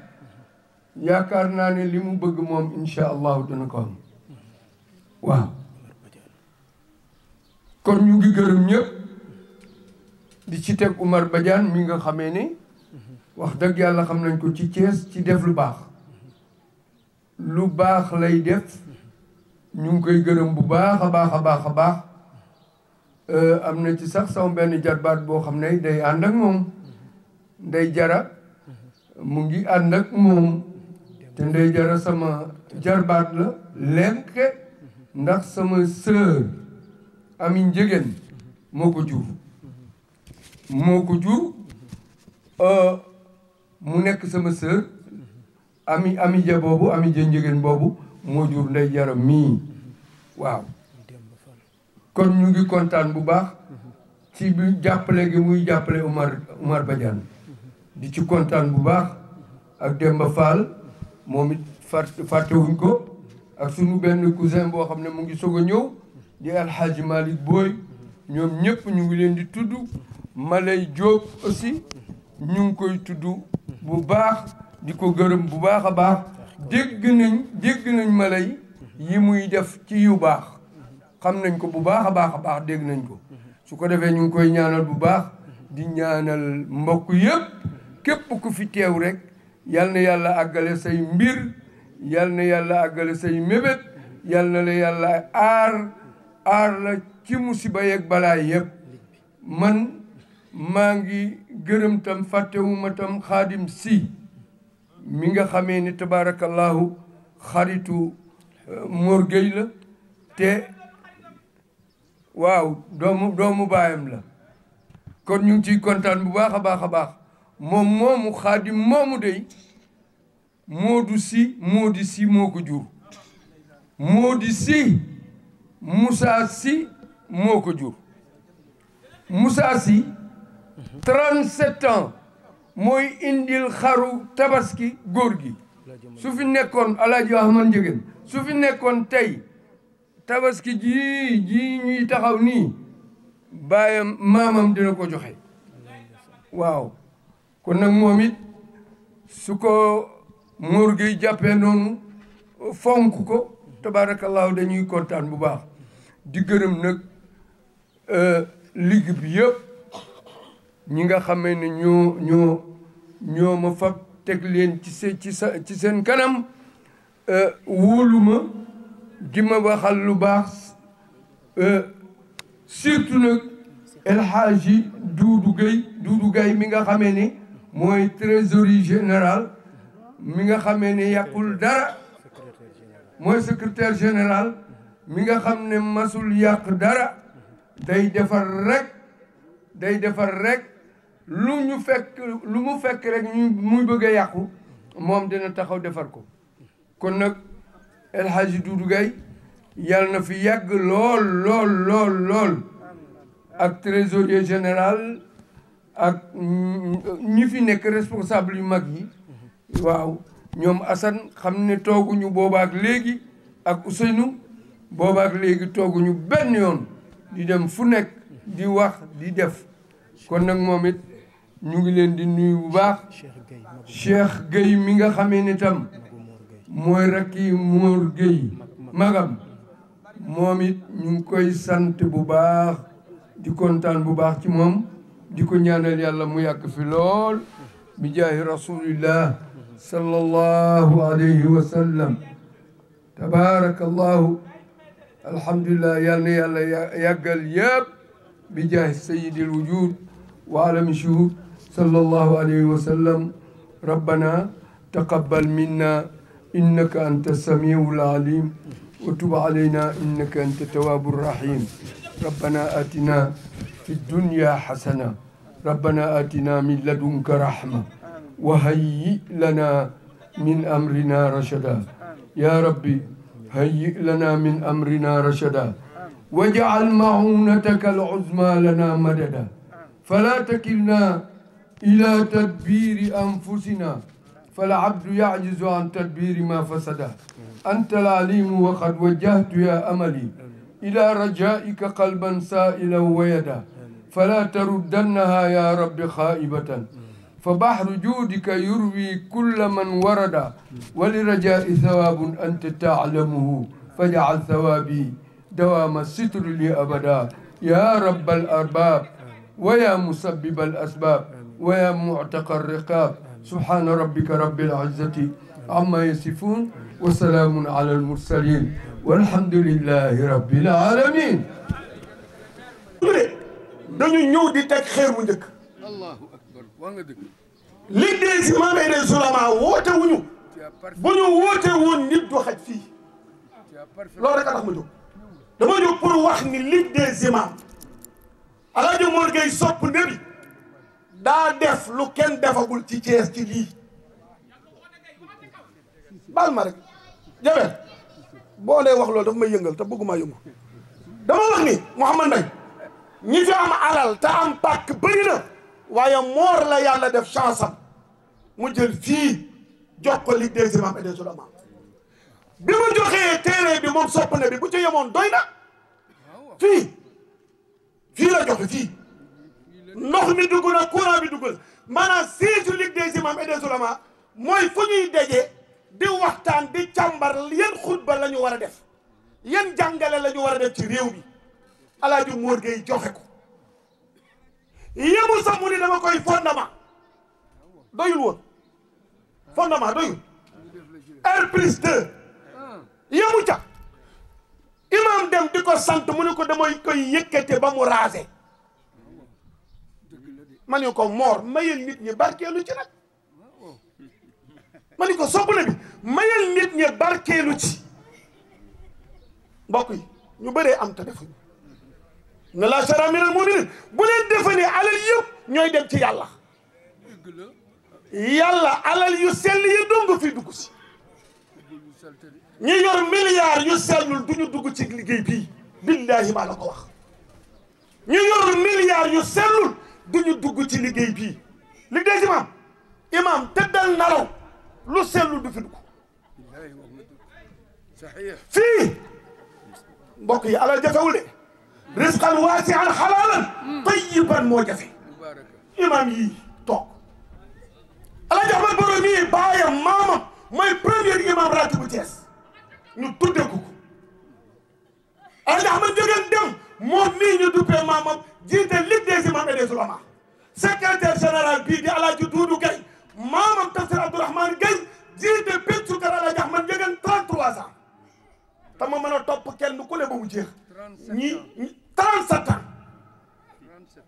yaakaar naa ne li mu bëgg moom incha allahu dina ko am waaw kon ñu ngi gërëm ñëpp di ci teg Oumar Badiane mi nga xamee ne wax dëgg yàlla xam nañ ko ci Thiès ci def lu baax lay def ñu ngi koy gërëm bu baax a baax a baax a baax am na ci sax sama benn jarbaat boo xam ne day ànd ak moom Ndey Jara mu ngi ànd ak moom te Ndey Jara sama jarbaat la lenke ndax sama sœur Ami Njëgeen moo ko jur mu nekk sama sœur ami ja boobu ami ja Njëgeen boobu moo jur Ndey Jara mii waaw kon ñu ngi kontaan bu baax ci bi jàppale gi muy jàppale Oumar Badiane di ci kontaan bu baax ak Demba Fall moom it fàttewuñ ko ak sunu benn cousin boo xam ne mu ngi soog a ñëw di Alhaji Malick Boy ñoom ñëpp ñu ngi leen di tudd Malay Diop aussi ñu ngi koy tudd bu baax di ko gërëm bu baax a baax dégg nañ Malay yi muy def ci yu baax xam nañ ko bu baax a baax dégg nañ ko su ko defee ñu ngi koy ñaanal bu baax di ñaanal mbokk yëpp képp ku fi teew rek yal na yàlla àggale say mbir yal na yàlla àggale say mébét yal na la yàlla aar la ci musiba yeeg balaa yëpp man maa ngi gërëm tam fàttewuma tam Xaadim Si mi nga xamee ni tabaarakallahu xaritu Mor Gueye la te waaw doomu baayam la kon ñu ngi ciy kontaan bu baax a baax moom moomu Xaadim moomu dey Modou Si moo ko jur Modou Si Moussa Si moo ko jur Moussa Si 37 ans mooy indil xaru tabaski góor gi su fi nekkoon Alaaji Ahmad Njëgeen su fi nekkoon tey tabaski ji ñuy taxaw nii baayam maamam dina ko joxe waaw kon nag moom it su ko Mor Gueye jàppee noonu fonk ko tabaarakallaahu dañuy kontaan bu baax di gërëm nag ligue bi yëpp ñi nga xamee ne ñoo ma fab teg leen ci seen kanam wóolu ma di ma waxal lu baax surtout nag El Hadji Doudou Gueye mi nga xamee ni mooy trésorier général mi nga xamee ni yàqul dara mooy secrétaire général mi nga xam ne masul yàq dara day defar rek lu mu fekk rek muy bëgg a yàqu moom dina taxaw defar ko kon nag El Hadji Doudou Gueye yàlla na fi yàgg lool ak trésorier général ak ñi fi nekk responsable yu mag yi waaw ñoom Assane xam ne tooguñu boobaak léegi ak Ousseynou boobaak léegi tooguñu benn yoon di dem fu nekk di wax di def kon nag moom it ñu ngi leen di nuyu bu baax Cheikh Gueye mi nga xamee ne tam mooy rakki Mor Gueye magam moom it ñu ngi koy sant bu baax di kontaan bu baax ci moom di ko ñaanal yàlla mu yàgg fi lool bi jaahi rasulillah sallallahu alayhi wa sallam tabarakallahu alhamdulillah yal na yàlla yàggal yëpp bi jaahi sayyidil wujud wa alami shuhud sallallahu alayhi wa sallam rabbana taqabbal minna innaka anta samiul alim wa tub alayna innaka anta tawwabur rahim ربنا آتنا في الدنيا حسنة ربنا آتنا من لدنك رحمة وهيئ لنا من أمرنا رشدا يا ربي هيئ لنا من أمرنا رشدا واجعل معونتك العظمى لنا مددا فلا تكلنا إلى تدبير أنفسنا فالعبد يعجز عن تدبير ما فسدا أنت العليم وقد وجهت يا أملي إلى رجائك قلبا سائلا ويدا فلا تردنها يا رب خائبة فبحر جودك يروي كل من ورد ولرجاء ثواب أنت تعلمه فاجعل ثوابي دوام الستر لي أبدا يا رب الأرباب ويا مسبب الأسباب ويا معتق الرقاب سبحان ربك رب العزة عما يصفون وسلام على المرسلين والحمد لله رب العالمين. dañu ñëw di teg xeer bu njëkk. Allahu akbar wa nga dëgg. Ligue des imams et des oulémas woote wuñu bu ñu woote woon nit du xaj fii loolu rek a tax ma jóg dama jóg pour wax ni Ligue des imams Alaaji Mor Gueye sopp Nabi daa def lu kenn defagul ci Thiès ci lii baal ma rek Jabel boo dee wax loolu dafa may yëngal te bëgguma yëngu dama wax ni Mouhamad Mbaye ñi fi am alal te am pàkk bëri na waaye Mor la yàlla def chance am mu jël fii jox ko Ligue des imams et des oulémas bi mu joxee terrain bi moom sopp na bi bu ci yemoon doy na fii la joxe fii ndox mi dugg na courant bi dugg na maanaam siège Ligue des imams et des oulémas mooy fu ñuy daje di waxtaan di càmbar yan xutba la ñu war a def yan jàngale la ñu war a def ci réew mi Alaaji Mor Gueye joxe ko yemu sax mu ni dama koy fondement doyul woon fondement doyul R+2 yemu ca imam dem di ko sant mu ne ko damay koy yëkkate ba mu raase ma ne ko Mor mayel nit ñi barkeelu ci nag ma ne ko sopp na bi mayel nit ñi barkeelu ci mbokk yi ñu bëree am te defuñu na la shara minal mu'minin bu leen defe ne alal yëpp ñooy dem ci yàlla yàlla alal yu sell yi dong fi dugg si ñi yor milliards yu sellul du ñu dugg ci liggéey bii billahi maa la ko wax ñu yor milliards yu sellul du ñu dugg ci liggéey bii liggéey ci imam tëddal nalaw lu sellul du fi dugg fii mbokk yi alal jafewul de risqan waasi'an halaalan tayyiban moo jafe imam yi toog Alaaji Ahmad Baro mii baayam maamam mooy premier imam ratib bu Thiès ñu tudde ko Alaaji Ahmad jógeen dem moom mii ñu duppee maamam jiite Ligue des imams et des oulémas secrétaire général bii di Alaaji Doudou Gueye maamam Tafsir Abdourahmane Gueye jiite péncu kër Alaaji Ahmad jógeen 33 ans te ma mën a topp kenn ku ne ba mu jeex ñi 37 ans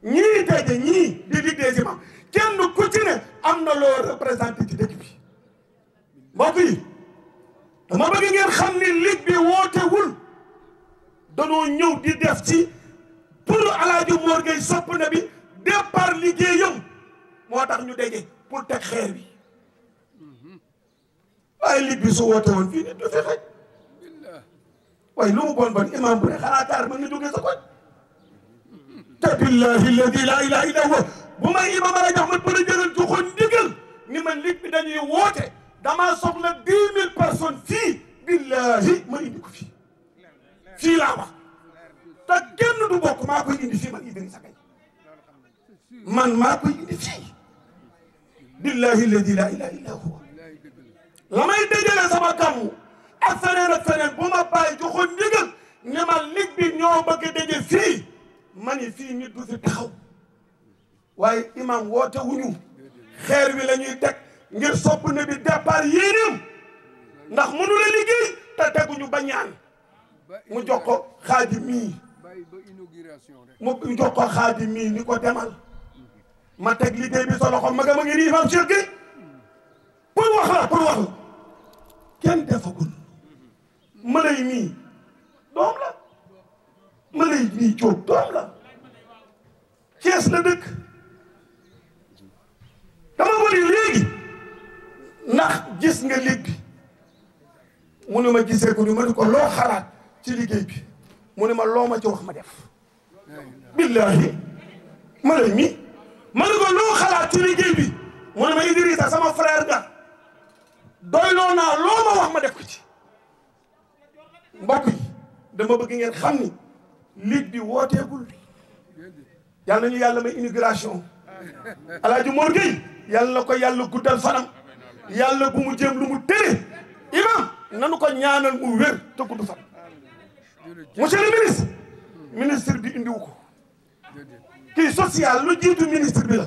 ñii daje ñii di Ligue des imams kenn ku ci ne am na loo représenté ci dëkk bi mbokk yi dama bëgg ngeen xam ni ligue bi wootewul danoo ñëw di def ci pour Alaaji Mor Gueye sopp na bi départ liggéeyam moo tax ñu daje pour teg xeer bi waaye ligue bi su woote woon fii nit du fi xaj waaye lu mu bon bon imam bu ne xanaa kaar mën nga jógee sa koñ te billahi alladi la ilaha illa huwa bu may imam Alaaji Ahmad bu la jëgal joxoon ndigal ni man ligue bi dañuy woote damaa soxla 10 000 personnes fii billahi ma indi ko fii laa wax te kenn du bokk maa koy indi fii man Idrissa Gueye man maa koy indi fii billahi alladi la ilaha illa huwa la may dajale sama gàmmu ak feneen bu ma bàyyi joxoon ndigal ne ma ligue bi ñoo bëgg a daje fii ma ni fii nit du fi taxaw waaye imam woote wuñu xeer wi la ñuy teg ngir sopp na bi départ yéenéem ndax mënu la liggéey te teguñu ba ñaan mu jox ko xaadi mii mu jox ko xaadi mii ni ko demal ma teg liggéey bi sa loxo ma ngi nii imam Cheikh Gueye pour wax la kenn defagul malay mii doom la malay mii jóob doom la Cees la dëkk dama wari léegi ndax gis nga ligue bi mu ne ma gisee ko ni ma ni ko loo xalaat ci liggéey bi mu ne ma loo ma ci wax ma def billahi malay mii ma ni ko loo xalaat ci liggéey bi mu ne ma Idrissa sama frère nga doyloo naa loo ma wax ma def ko ci mbokk yi dama bëgg ngeen xam ni ligue bi wooteegul yàlla nañu yàlla may inauguration Alaaji Mor Gueye yàlla na ko yàlla guddal fanam yàlla bu mu jéem lu mu tere imam nanu ko ñaanal mu wér te gudd fan monsieur le ministre bi indiwu ko kii social lu jiitu ministre bi la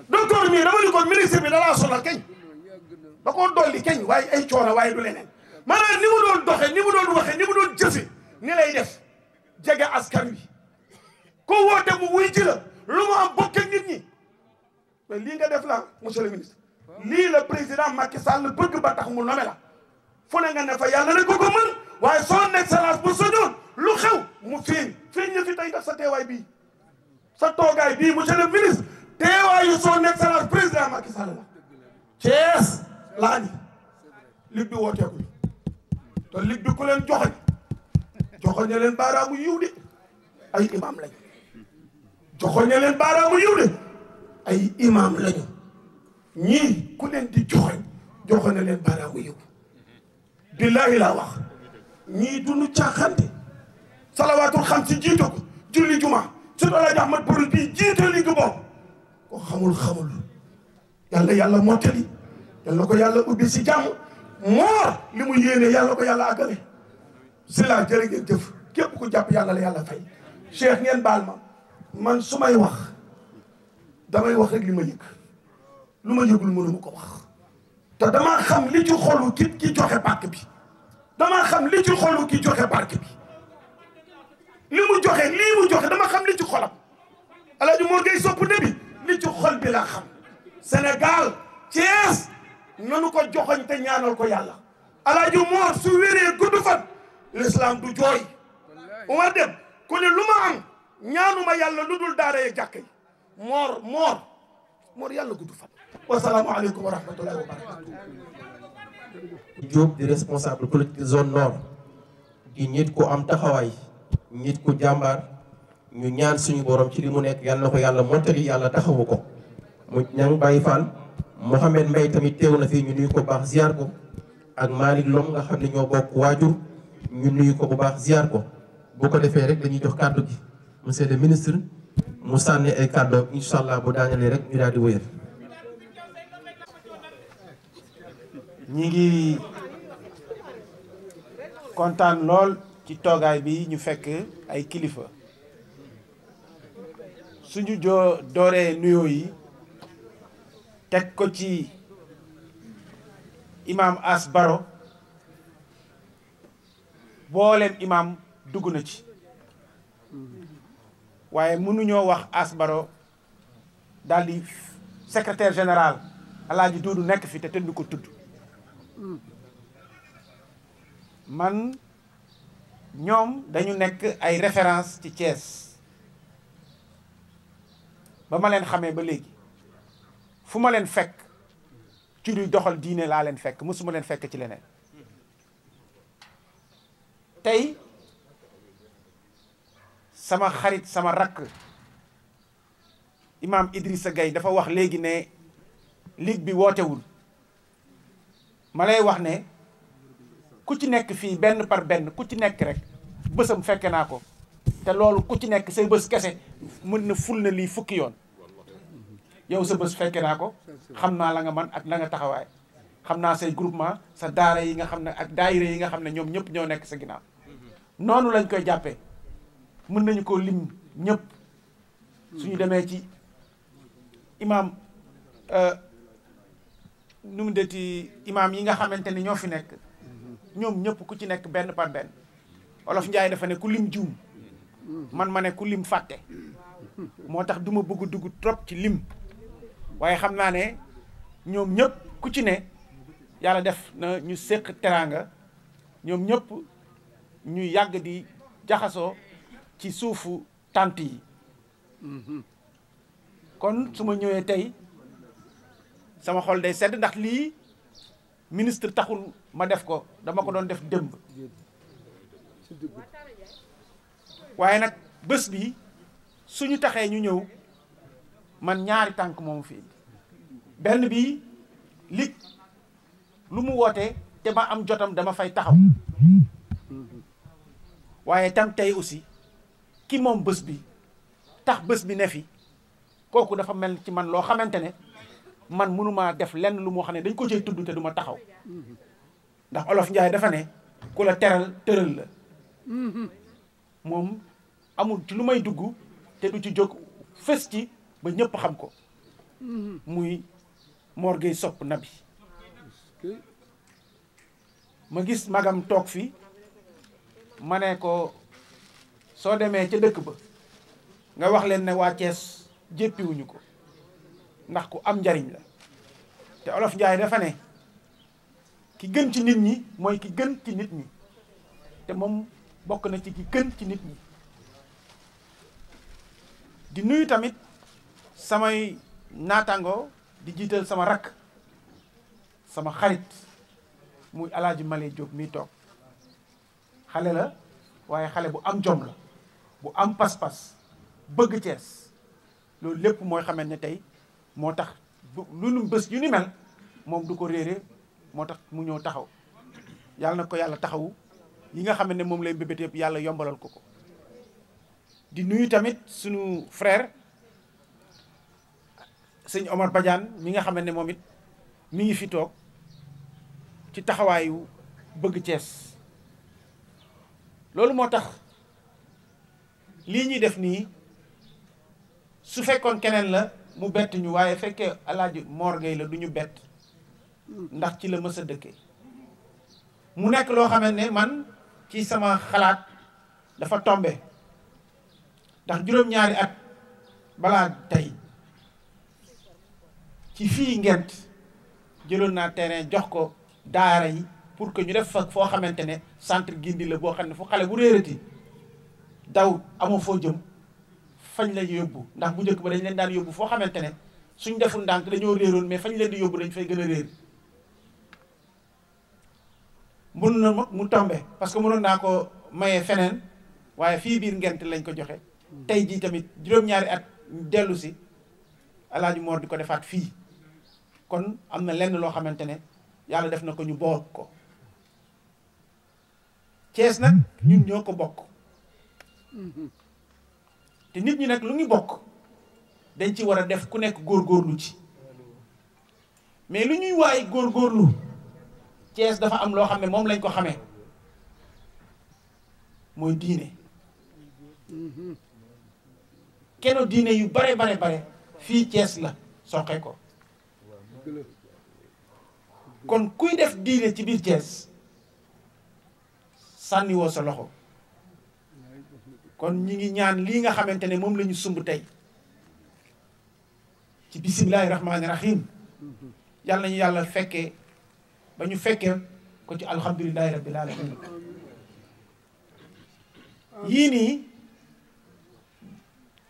docteur mii dama ni ko ministre bi dalaa sonal kañ da koo dolli kañ waaye ay coono waaye du leneen maanaam ni mu doon doxe ni mu doon waxe ni mu doon jëfe ni lay def jege askan wi ko woote mu wuy ji la lu mu am bokk ak nit ñi mais lii nga def la monsieur le ministre lii la président Macky Sall bëgg ba tax mu nome la fu ne nga ne fa yàlla rek ko mën waaye son excellence bu soñoon lu xew mu feeñ ñu fi tey def sa teewaay bii sa toogaay bii monsieur le ministre teewaayu son excellence président Macky Sall la Thiès laa ni ligue bi wooteekul te ligue bi ku leen joxoñ leen baaraamu yiw de ay imam lañu joxoñ leen baaraamu yiw de ay imam lañu ñii ku leen di joxoñ leen baaraamu yiw billahi laa wax ñii duñu caaxante salawaatul xam si jiite ko julli juma su doon Alaaji Ahmad Boroom bii jiite ligue boobu ko xamul yàlla mottali yàlla ko yàlla ubbi si jàmm moor li mu yéene yàlla ko yàlla àggale si laa jërë ngeen jëf képp ku jàpp yàlla la yàlla fay Cheikh ngeen baal ma man su may wax damay wax rek li ma yëg lu ma yëgul mënuma ko wax te damaa xam li ci xolu ki joxe barke bi damaa xam li ci xolu ki joxe barke bi li mu joxe lii mu joxe dama xam li ci xolam Alaaji Mor Gueye sopp na bi li ci xol bi laa xam Sénégal Thiès nanu ko joxoñ te ñaanal ko yàlla Alaaji Mor su wéree gudd fan l'islam du jooy Umar Dem ku ne lu ma am ñaanuma yàlla lu dul daara yeeg jàkka yi Mor yàlla gudd fan wasalaamu aleykum wa rahmatullahi wa barakatu Diop di responsable politique zone nord di nit ku am taxawaay nit ku jàmbaar ñu ñaan suñu borom ci li mu nekk yàlla na ko yàlla mottali yàlla taxawu ko mu ñang Baye Fall Mouhamed Mbaye tamit teew na fii ñu nuyu ko baax ziar ko ak Malick Lom nga xam ne ñoo bokk waajur ñu nuyu ko bu baax ziar ko bu ko defee rek dañuy jox kàddu gi monsieur le ministre mu sànni ay kàddu incha allah bu daanelee rek ñu daal di wéyal. ñi ngi kontaan lool ci toogaay bi ñu fekk ay kilifa suñu dooree nuyoo yi teg ko ci imam As Baro booleem imam dugg na ci waaye mënuñoo wax Asbaro daal di secrétaire général Alaaji Duudu nekk fi te tëdd ko tudd man ñoom dañu nekk ay référence ci Thiès ba ma leen xamee ba léegi fu ma leen fekk ci luy doxal diine laa leen fekk mësuma leen fekk ci leneen tey sama xarit sama rakk Imam Idrissa Gueye dafa wax léegi ne ligue bi wootewul ma lay wax ne ku ci nekk fii benn par benn ku ci nekk rek bësam fekke naa ko te loolu ku ci nekk say bës kese mën na ful na lii fukki yoon yow sa bës fekke naa ko xam naa la nga man ak la nga taxawaay xam naa say groupement sa daara yi nga xam ne ak daayira yi nga xam ne ñoom ñëpp ñoo nekk sa ginnaaw noonu lañ koy jàppee mën nañu ko lim ñëpp suñu demee ci imam nu mu deti imam yi nga xamante ni ñoo fi nekk ñoom ñëpp ku ci nekk benn par benn Olof Njaay dafa ne ku lim juum man ma ne ku lim fàtte moo tax du ma bëgg dugg trop ci lim waaye xam naa ne ñoom ñëpp ku ci ne yàlla def na ñu séq teraanga ñoom ñëpp ñu yàgg di jaxasoo ci suufu tànt yi kon su ma ñëwee tey sama xol day sedd ndax lii ministre taxul ma def ko dama ko doon def démb waaye nag bés bi suñu taxee ñu ñëw man ñaari tànk moom fii benn bi lig lu mu woote te ma am jotam dama fay taxaw waaye tam tey aussi ki moom bés bi tax bés bi ne fi kooku dafa mel ci man loo xamante ne man mënumaa def lenn lu moo xam ne dañ ko cay tudd te du ma taxaw ndax Olof Njaay dafa ne ku la teral tëral la moom amul ci lu may dugg te du ci jóg fës ci ba ñëpp xam ko muy Mor Gueye Sopp Nabi ma gis magam toog fi ma ne ko soo demee ca dëkk ba nga wax leen ne waa Thiès jéppiwuñu ko ndax ku am njariñ la te Olof Njaay dafa ne ki gën ci nit ñi mooy ki gën ci nit ñi te moom bokk na ci ki gën ci nit ñi di nuyu tamit samay naataango di jiital sama rakk sama xarit muy Alaaji Male Diop mi toog xale la waaye xale bu am jom la bu am pas-pas bëgg Thiès loolu lépp mooy xamante ne tey moo tax lu nu bés yu ni mel moom du ko réere moo tax mu ñëw taxaw yàlla na ko yàlla taxawu yi nga xam ne moom lay mbébét yëpp yàlla yombalal ko ko di nuyu tamit suñu frère sëñ Omar Badiane mi nga xam ne moom it mi ngi fi toog ci taxawaayu bëgg Thiès loolu moo tax lii ñuy def nii su fekkoon keneen la mu bett ñu waaye fekkee Alaaji Mor Gueye la du ñu bett ndax ci la mës a dëkke mu nekk loo xamante ne man ci sama xalaat dafa tombe ndax juróom-ñaari at balaa tey ci fii Ngent jëloon naa terrain jox ko daara yi pour que ñu def fa foo xamante ne centre gindi la boo xam ne fu xale bu réerati daw amoo foo jëm fañ la yóbbu ndax bu njëkk ba dañ leen daan yóbbu foo xamante ne suñ deful ndànk dañoo réeroon mais fañ leen di yóbbu dañ fay gën a réer mun na ma mu tombe parce que mënoon naa ko maye feneen waaye fii biir Ngent lañ ko joxe tey jii tamit juróom-ñaari at dellu si Alaaji Mor di ko defaat fii kon am na lenn loo xamante ne yàlla def na ko ñu boot ko Thiès nag ñun ñoo ko bokk te nit ñi nag lu ngi bokk dañ ci war a def ku nekk góorgóorlu ci mais lu ñuy waay góorgóorlu Thiès dafa am loo xam ne moom lañ ko xamee mooy diine keno diine yu bare fii Thiès la soqe ko kon kuy def diine ci biir Thiès sànniwoo sa loxo kon ñi ngi ñaan lii nga xamante ne moom la ñu sumb tey ci bisimilahi rahmaani rahim yàlla nañu yàlla fekkee ba ñu fekkee ko ci alhamdulilahi rabbil alamin yii nii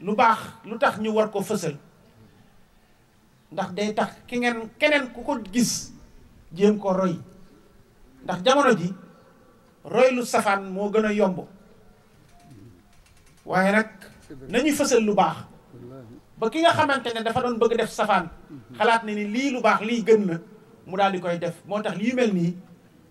lu baax lu tax ñu war ko fësal ndax day tax keneen ku ko gis jéem ko roy ndax jamono ji roy lu safaan moo gën a yomb waaye nag nañuy fësal lu baax ba ki nga xamante ne dafa doon bëgg def safaan xalaat ne ni lii lu baax lii gën na mu daal di koy def moo tax lii mel nii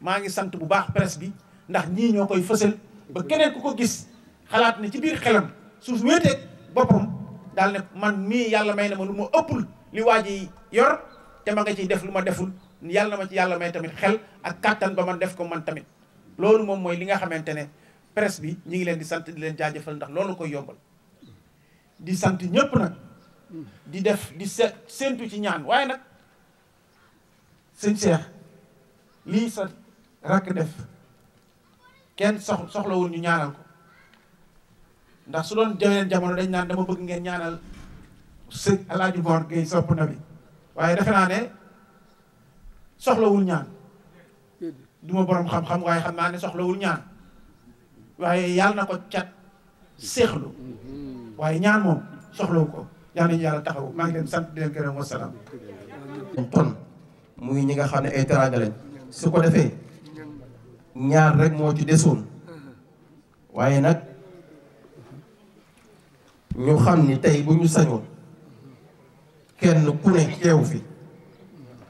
maa ngi sant bu baax presse bi ndax ñii ñoo koy fësal ba keneen ku ko gis xalaat ne ci biir xelam suuf wéeteeg boppam daal ne man mii yàlla may na ma lu ma ëppul li waa ji yor te ma nga ciy def lu ma deful yàlla na ma ci yàlla may tamit xel ak kàttan ba man def ko man tamit loolu moom mooy li nga xamante ne presse bi ñi ngi leen di sant di leen jaajëfal ndax loolu koy yombal di sant ñëpp nag di def di séentu ci ñaan waaye nag sëñ Cheikh lii sa rakk def kenn soxlawul ñu ñaanal ko ndax su doon jaween jamono dañ naan dama bëgg ngeen ñaanal sëñ Alaaji Mor Gueye sopp na bi waaye defe naa ne soxlawul ñaan duma borom xam-xam waaye xam naa ne soxlawul ñaan waaye yàlla na ko cat seexlu waaye ñaan moom soxlawu ko yàlla nañu yàlla taxaw maa ngi leen sant di leen gërëm wasalaam ton muy ñi nga xam ne ay teraanga lañ su ko defee ñaar rek moo ci desoon waaye nag ñu xam ni tey bu ñu sañoon kenn ku ne teew fi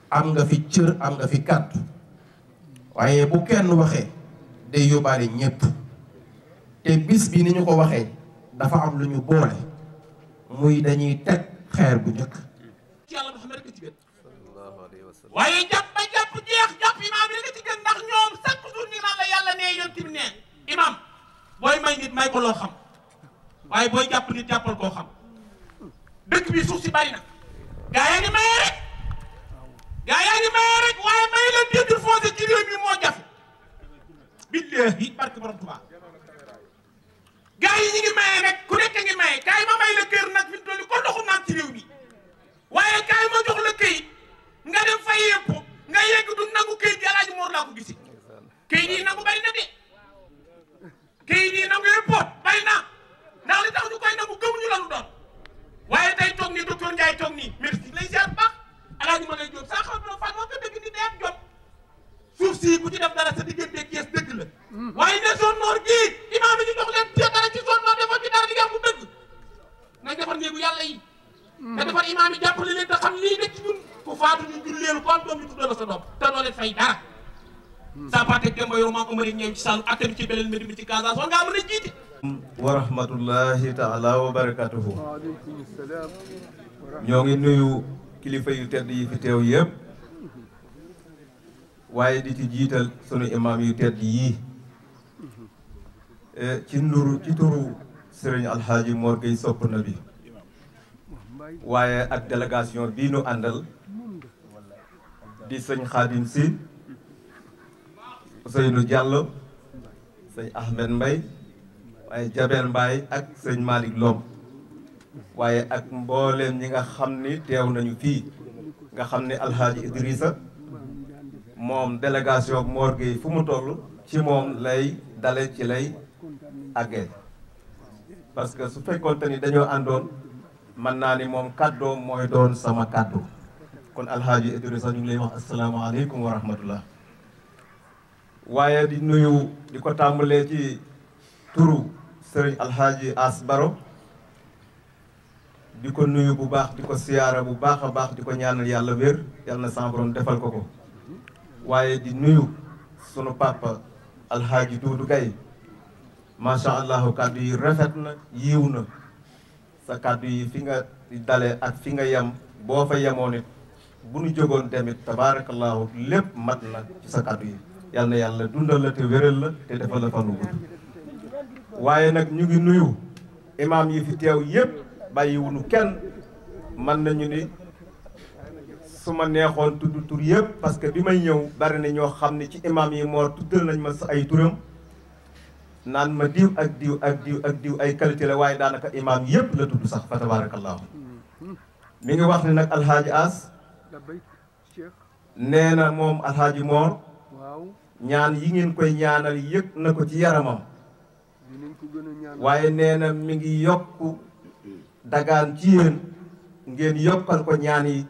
am nga fi cër am nga fi kàddu waaye bu kenn waxee day yóbbaale ñépp te bis bi ni ñu ko waxee dafa am lu ñu boole muy dañuy teg xeer bu njëkk ci yàlla Muhammad rek ci gën waaye jàpp ba jàpp jeex jàpp imaam rek ci gën ndax ñoom chaque jour ñu naan la yàlla nee yoon tim nee imaam booy may nit may ko loo xam waaye booy jàpp nit jàppal koo xam dëkk bi suuf si bari na gaa yaa ngi mayee rek waaye may la titre foncier ci réew mi moo jafe billahi barke borom Tuubaa gaa yi ñi ngi mayee rek ku nekk ngi mayee kaay ma may la kër nag fi mu toll ko ndoxu naan ci réew mi waaye kaay ma jox la këyit nga dem fay yëpp nga yegg du nangu këyit yi Alaaji Mor laa ko gisi këyit yi nangu bari na de këyit yi nangu yëpp bari na ndax li tax ñu koy nangu gëmuñu la lu doon waaye tey toog nii docteur Ndiaye toog nii merci lay ziar bu baax Alaaji ma lay jóob saa xam ne fan moo ko dëgg ni day am jot suuf si ku ci def dara sa diggante kees dëgg la waaye ne zone nord bii imaam yi ñu jox leen dara ci zone nord defal ci dara li nga xam dëgg nañ defar néegu yàlla yi te defar imaam yi jàppale leen te xam lii nekk ci ñun ku faatu ñu julleelu ko am doom ñu tuddal la sa doom te doo leen fay dara sa patek demba yow maam Omar ñëw ci saalu atte bi ci beleen mbir mi ci Casamance war ngaa mën a jiite wa rahmatullahi taala wa barakatuhu ñoo ngi nuyu kilifa yu tedd yi fi teew yëpp waaye di ci jiital sunu imam yu tedd yii ci turu Serigne Alhaaji Mor Gueye sopp na bi waaye ak délégation bii nu àndal di sëñ Khadim Sy Ousseynou Diallo sëñ Ahmed Mbaye waaye Jabel Mbaye ak sëñ Malick Lom waaye ak mbooleem ñi nga xam ni teew nañu fii nga xam ni Alhaaji Idrissa moom délégation Mor Gueye fu mu toll ci moom lay dale ci lay àggee parce que su fekkoonte ni dañoo àndoon mën naa ni moom kàddoom mooy doon sama kàddu kon Alhaaji Idrissa ñu ngi lay wax asalaamaaleykum wa rahmatullah waaye di nuyu di ko tàmbalee ci turu Serigne Alhaaji As Baro di ko nuyu bu baax di ko siyaara bu baax a baax di ko ñaanal yàlla wér yàlla na sama borom defal ko ko waaye di nuyu sunu papa Alhaaji Duudu Gay macha allah kàddu yi rafet na yiw na sa kàddu yi fi nga dale ak fi nga yem boo fa yemoon it bu nu jógoon tamit tabaarakallahu lépp mat na ci sa kàddu yi yal na yàlla dundal la te wéral la te defal la fanu gudd waaye nag ñu ngi nuyu imaam yi fi teew yépp bàyyiwunu kenn mën nañu ni su ma neexoon tudd tur yépp parce que bi may ñëw bari na ñoo xam ne ci imaam yi Mor tuddal nañ ma sa ay turam naan ma diw ak diw ak diw ak diw ay qualité la waaye daanaka imaam yépp la tudd sax fa tabarakallahu mi ngi wax ne nag alhaaji As nee na moom alhaaji Moor ñaan yi ngeen koy ñaanal yëg na ko ci yaramam waaye nee na mi ngi yokk dagaan ci yéen ngeen yokkal ko ñaan yi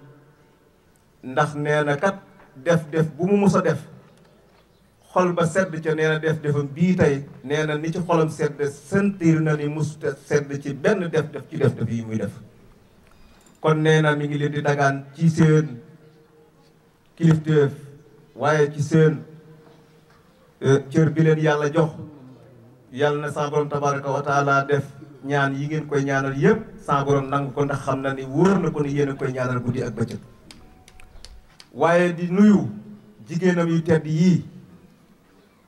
ndax nee na kat def bu mu mus a def xol ba sedd ca nee na defam bii tey nee na ni ci xolam sedd sentir na ni mus sedd ci benn def ci def yi muy def kon nee na mi ngi leen di dagaan ci seen kilifteef waaye ci seen cër bi leen yàlla jox yàlla na sa borom tabaraka wa taala def ñaan yi ngeen koy ñaanal yëpp sa borom nangu ko ndax xam na ni wóor na ko ni yéen a koy ñaanal guddi ak bëccëg waaye di nuyu jigéenam yu tedd yii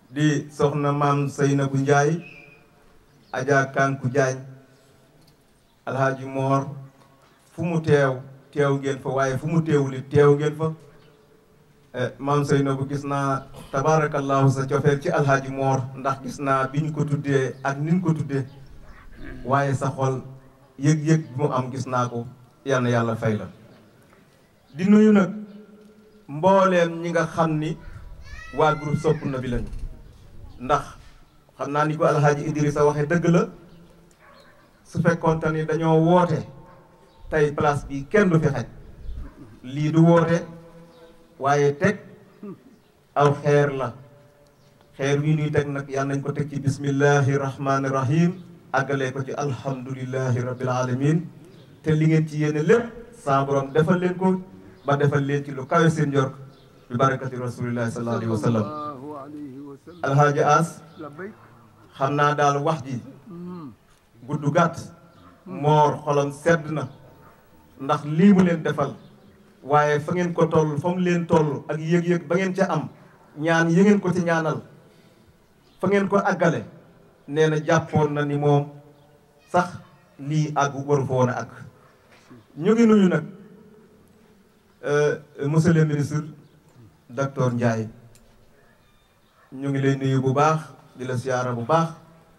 di soxna maam Seynabou Ndiaye Adja Kanku Diagne alhaaji Moor fu mu teew ngeen fa waaye fu mu teewuli teew ngeen fa maam Seynabou gis naa tabarakallahu sa cofeel ci alhaaji Moor ndax gis naa bi ñu ko tuddee ak ni ñu ko tuddee waaye sa xol yëg-yëg bi mu am gis naa ko yal na yàlla fay la di nuyu nag mbooleem ñi nga xam ni waa groupe Sopp Nabi lañu ndax xam naa ni ko alhaaji Idrissa waxe dëgg la su fekkoonte ni dañoo woote tey place bi kenn du fi xaj lii du woote waaye teg aw xeer la xeer wi ñuy teg nag yal nañ ko teg ci bismillahi rahmani rahim àggalee ko ci alhamdulillahi rabbil alamin te li ngeen ci yéene lépp sa borom defal leen ko ba defal leen ci lu kawe seen njort bi barakati rasulillahi sallallahu alayhi wa sallam alhaaji As xam naa daal wax ji gudd gàtt Moor xolam sedd na ndax lii mu leen defal waaye fa ngeen ko toll fa mu leen toll ak yëg-yëg ba ngeen ca am ñaan yi ngeen ko ci ñaanal fa ngeen ko àggale nee na jàppoon na ni moom sax lii àgg waru fa woon a àgg ñu ngi nuyu nag monsieur le ministre docteur Ndiaye ñu ngi lay nuyu bu baax di la siyaara bu baax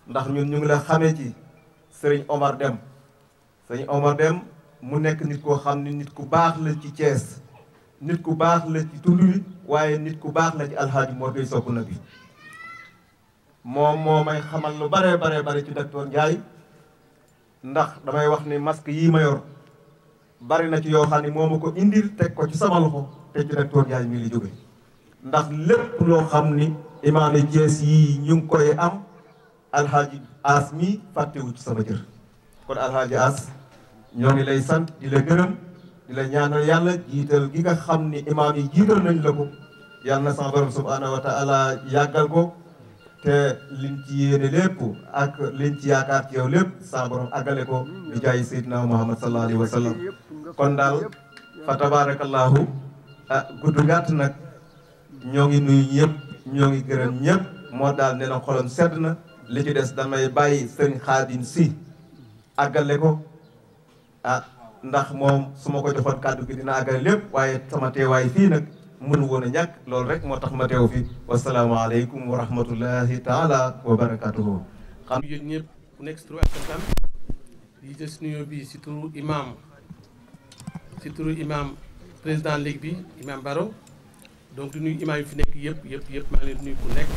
ndax ñun ñu ngi la xamee ci Serigne Omar Deme Serigne Omar Deme mu nekk nit koo xam ni nit ku baax la ci Thiès nit ku baax la ci tund wi waaye nit ku baax la ci alhaaji Mor Gueye Sopp Nabi moom moo may xamal lu bare ci docteur Ndiaye ndax damay wax ni masque yii ma yor bari na ci yoo xam ne moo ma ko indil teg ko ci sama loxo te ci docteur Ndiaye mii li jóge ndax lépp loo xam ni imaam yi Thiès yii ñu ngi koy am alhaaji As mi fàttewu ci sama jër kon alhaaji As ñoo ngi lay sant di la gërëm di la ñaanal yàlla jiital gi nga xam ni imaam yi jiital nañ la ko yàlla na sama borom subhanahu wa taala yàggal ko te liñ ci yéene lépp ak liñ ci yaakaar ci yow lépp sama borom àggale ko bi jaay Seydina Muhammad sallallahu alayhi wa sallam kon daal fa tabarakallahu gudd gàtt nag ñoo ngi nuyu ñëpp ñoo ngi gërëm ñëpp moo daal nee na xolam sedd na li ci des damay bàyyi sëñ Xaadim Si àggale ko ndax moom su ma ko joxoon kàddu gi dina àggale lépp waaye sama teewaay fii nag mënu woon a ñàkk loolu rek moo tax ma teew fi wasalaamaaleykum wa rahmatullahi taala wa barakatuhu xam yéen ñëpp ku nekk si turu ak santam di jël si nuyoo bi si turu imam président léegi bi imam Baro donc di nuyu imam yi fi nekk yëpp maa ngi leen di nuyu ku nekk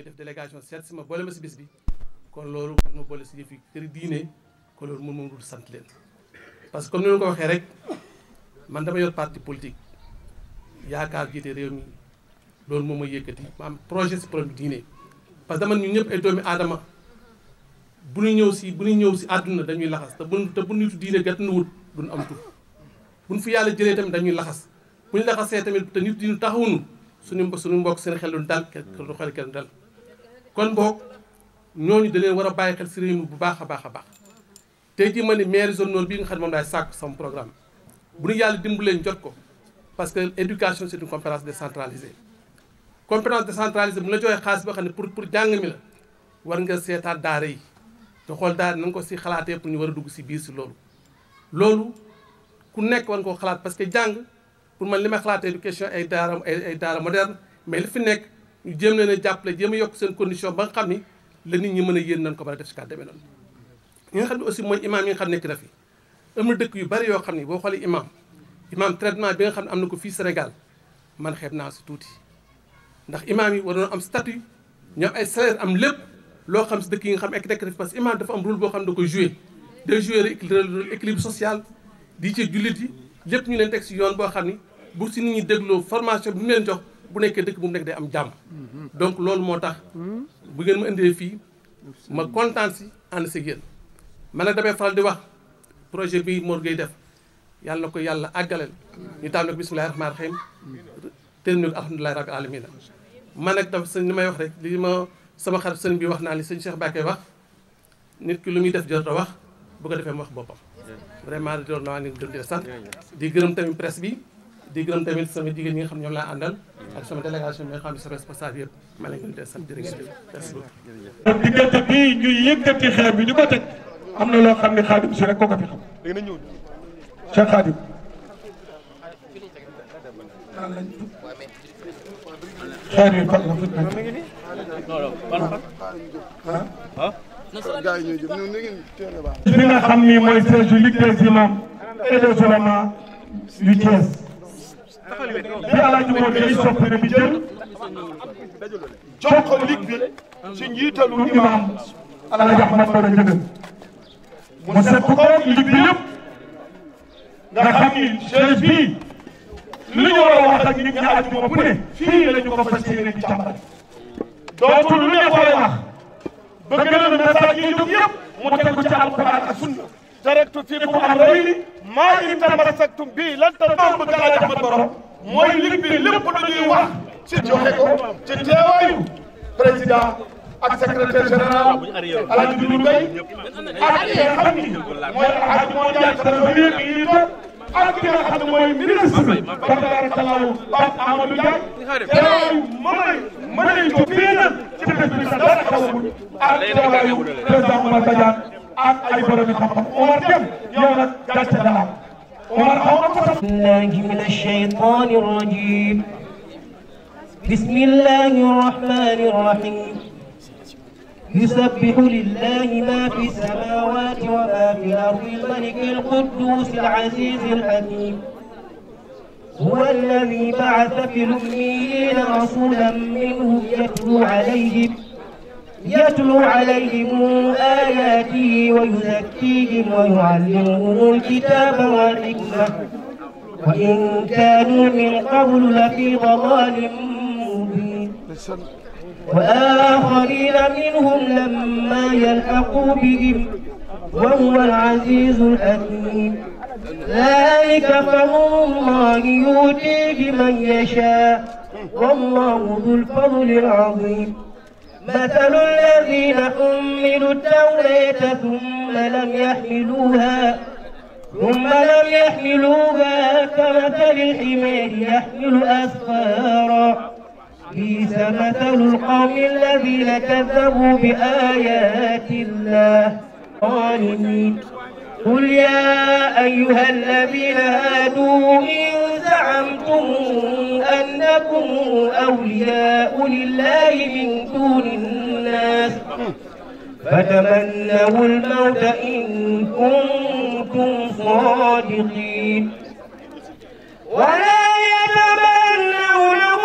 def délégation seet si ma boole ma si bis bi kon loolu ma boole si yëfi kër diine kon loolu moom dul sant leen parce que comme ni ma ko waxee rek man dama yor parti politique yaakaar jiite réew mi loolu moom ma yëkkati ma am projet si problème diine parce que dama ñun ñëpp ay doomi aadama bu ñu ñëw si àdduna dañuy laxas te bu nitu diine gàtt na wut duñ am tur buñ fi yàlla jëlee tamit dañuy laxas bu ñu laxasee tamit te nitu diine taxawuñu suñu mbokk seen xel du dal kenn dal kon boog ñooñu da leen war a bàyyi xel si réew mi bu baax a baax a baax tey jii ma ni maire zone nord bii nga xam ne moom laay sàkk sama programme bu ñu yàlla dimbalee jot ko parce que éducation c'est une compétence décentralisée compétence décentralisée bu la joxee xaalis boo xam ne pour jàng mi la war nga seetaat daara yi te xool daara na nga ko si xalaatee pour ñu war a dugg si biir si loolu ku nekk war nga koo xalaat parce que jàng pour man li may xalaatee du question ay daara moderne mais li fi nekk ñu jéem leen a jàppale jéem a yokk seen condition ba nga xam ni la nit ñi mën a yéen nañ ko mën a def si kàddu demee noonu ñi nga xam ne aussi mooy imam yi nga xam nekk na fi am na dëkk yu bari yoo xam ne boo xoolee imam traitement bi nga xam ne am na ko fii Sénégal man xeeb naa si tuuti ndax imam yi waroon am statut ñoom ay salaire am lépp loo xam si dëkk yi nga xam nekk na fi parce que imam dafa am rôle boo xam ne da koy joué day joué équilibre social di ci jullit yi lépp ñu leen teg si yoon boo xam ni bu si nit ñi dégloo formation bi mu leen jox bu nekkee dëkk bu mu nekk day am jàmm donc loolu moo tax bu ngeen ma indee fii ma kontaan si ànd si yéen man nag damay faral di wax projet bi Mor Gueye def yàlla na ko yàlla àggaleel ñu taal nag bismillahi rahmaani rahim terminé ko alhamdulilahi rabbil alamina man nag dafa sëñ li may wax rek li ma sama xarit sëñ bi wax naa li sëñ Cheikh Bakay wax nit ki lu muy def jot a wax bu ko defee mu wax boppam vraiment di doon naa leen gërëm di sant di gërëm tamit presse bi di gërëm tamit sama jigéen ñi nga xam ñoom laa àndal ak sama délégation bi nga xam ne sa responsable yëpp maa leen gën di sant jërë ngeen jëf merci beaucoup diggante bii ñuy yëkkati xeer bi di ko teg am na loo xam ne Xaadim si rek ko ko fi xam Cheikh Xaadim xeer yi fan la li nga xam ni mooy siège Ligue des imams et des oulémas yu Thiès bi Alaaji Mor Gueye soppi na bi jël jox ko ligue bi ci njiitalu imam Alaaji Ahmad Baro Njëgën mu seq ko ligue bi yëpp nga xam ni siège bii li ñu war a wax ak nit ñi àjjuma bu ne fii la ñu ko fas yéene di càmbar dootul lu ne koy wax bëgg na message yi jóg yëpp mu tegu ci alquran ak sunna taraktu fiikum amrayni maa in tamassaktum bii lan tadillu bëgg Alaaji Ahmad Baro mooy ligue bi lépp lu ñuy wax ci joxe ko ci teewaayu président ak secrétaire général Alaaji Doudou Gueye ak ki nga xam ni mooy Alaaji Mondial trésorier bi ñuy toog ak ki nga xam ne mooy ministre tabarakallahu Pape Amadou Ndiaye teewaayu mën a jóg fii nag ci bés bi sax dara xawagul ak teewaayu président Oumar Badiane ak ay borom yi xam-xam Omar Deme yow nag gàcce dara Omar xaw ma ko sax. billahi mina shaytani rajim bismillahi rahmani rahim يسبح لله ما في السماوات وما في الأرض الملك القدوس العزيز الحكيم هو الذي بعث في الأميين رسولا منهم يتلو عليهم آياته ويزكيهم ويعلمهم الكتاب والحكمة وإن كانوا من قبل لفي ضلال مبين وآخرين منهم لما يلحقوا بهم وهو العزيز الحكيم ذلك فضل الله يؤتيه من يشاء والله ذو الفضل العظيم مثل الذين حملوا التوراة ثم لم يحملوها كمثل الحمار يحمل أسفارا بئس مثل القوم الذين كذبوا بآيات الله ظالمين قل يا أيها الذين هادوا إن زعمتم أنكم أولياء لله من دون الناس فتمنوا الموت إن كنتم صادقين ولا يتمنونه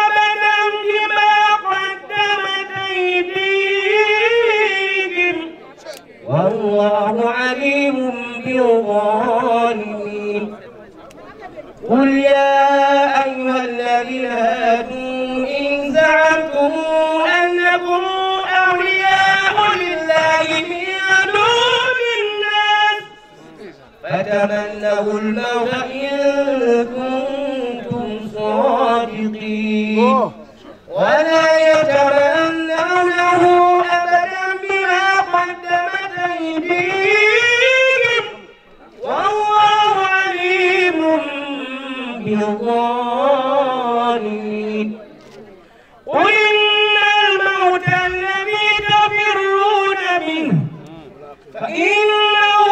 أبدا بما قدمت أيديهم والله عليم بالظالمين قل يا أيها الذين هادوا إن زعمتم أنكم أولياء لله من دون الناس فتمنوا الموت إن كنتم صادقين ولا يتمنونه أبدا بما قدمت أيديهم والله عليم بالظالمين فإنه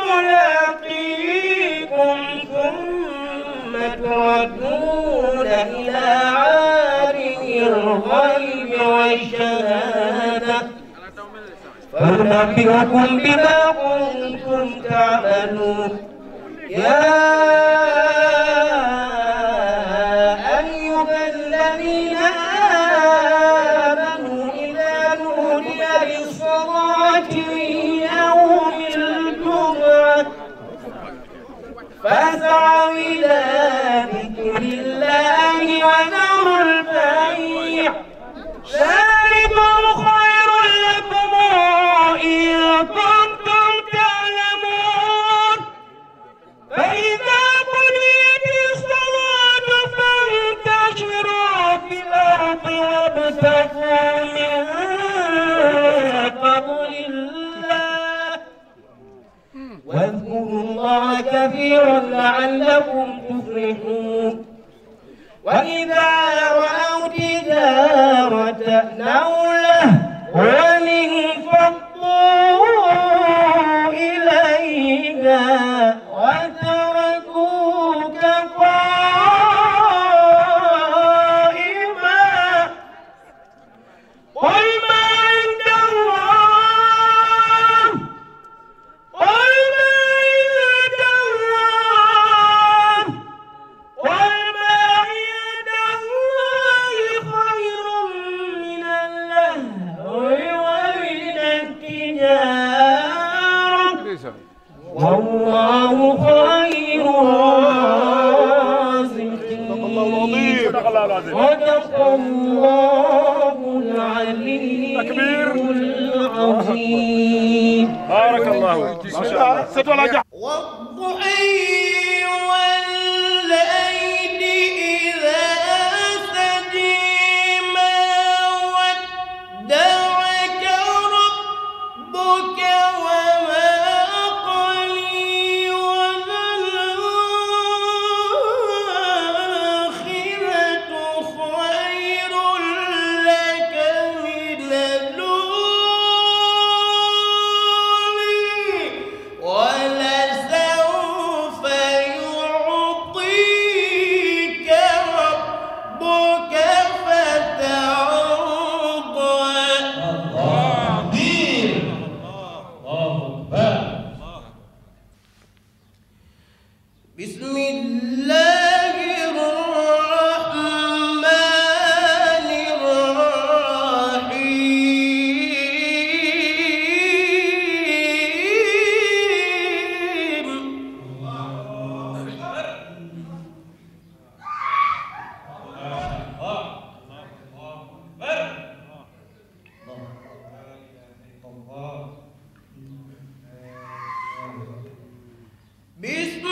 ملاقيكم ثم تردون إلى عالم الغيب والشهادة فينبئكم بما كنتم تعملون. يا أيها الذين آمنوا إذا نودي للصلاة من يوم الجمعة فاسعوا إلى ذكر الله وذروا البيع ذلكم خير لكم إن كنتم تعلمون. فإذا قضيت الصلاة فانتشروا في الأرض وابتغوا من فضل الله واذكروا الله كثيرا لعلكم تفلحون. وإذا رأوا تجارة أو لهوا انفضوا إليها وتركوك قائما قل ما عند الله قل ما عند الله قل ما عند الله خير من اللهو ومن التجارة والله خير الرازقين. صدق الله العلي العظيم. بارك الله ما شاء الله. والضحى والليل إذا سجى ما ودعك ربك وما قلى وللآخرة خير لك من الأولى ولسوف يعطيك ربك فترضى. بسم الله الرحمن الرحيم. بسم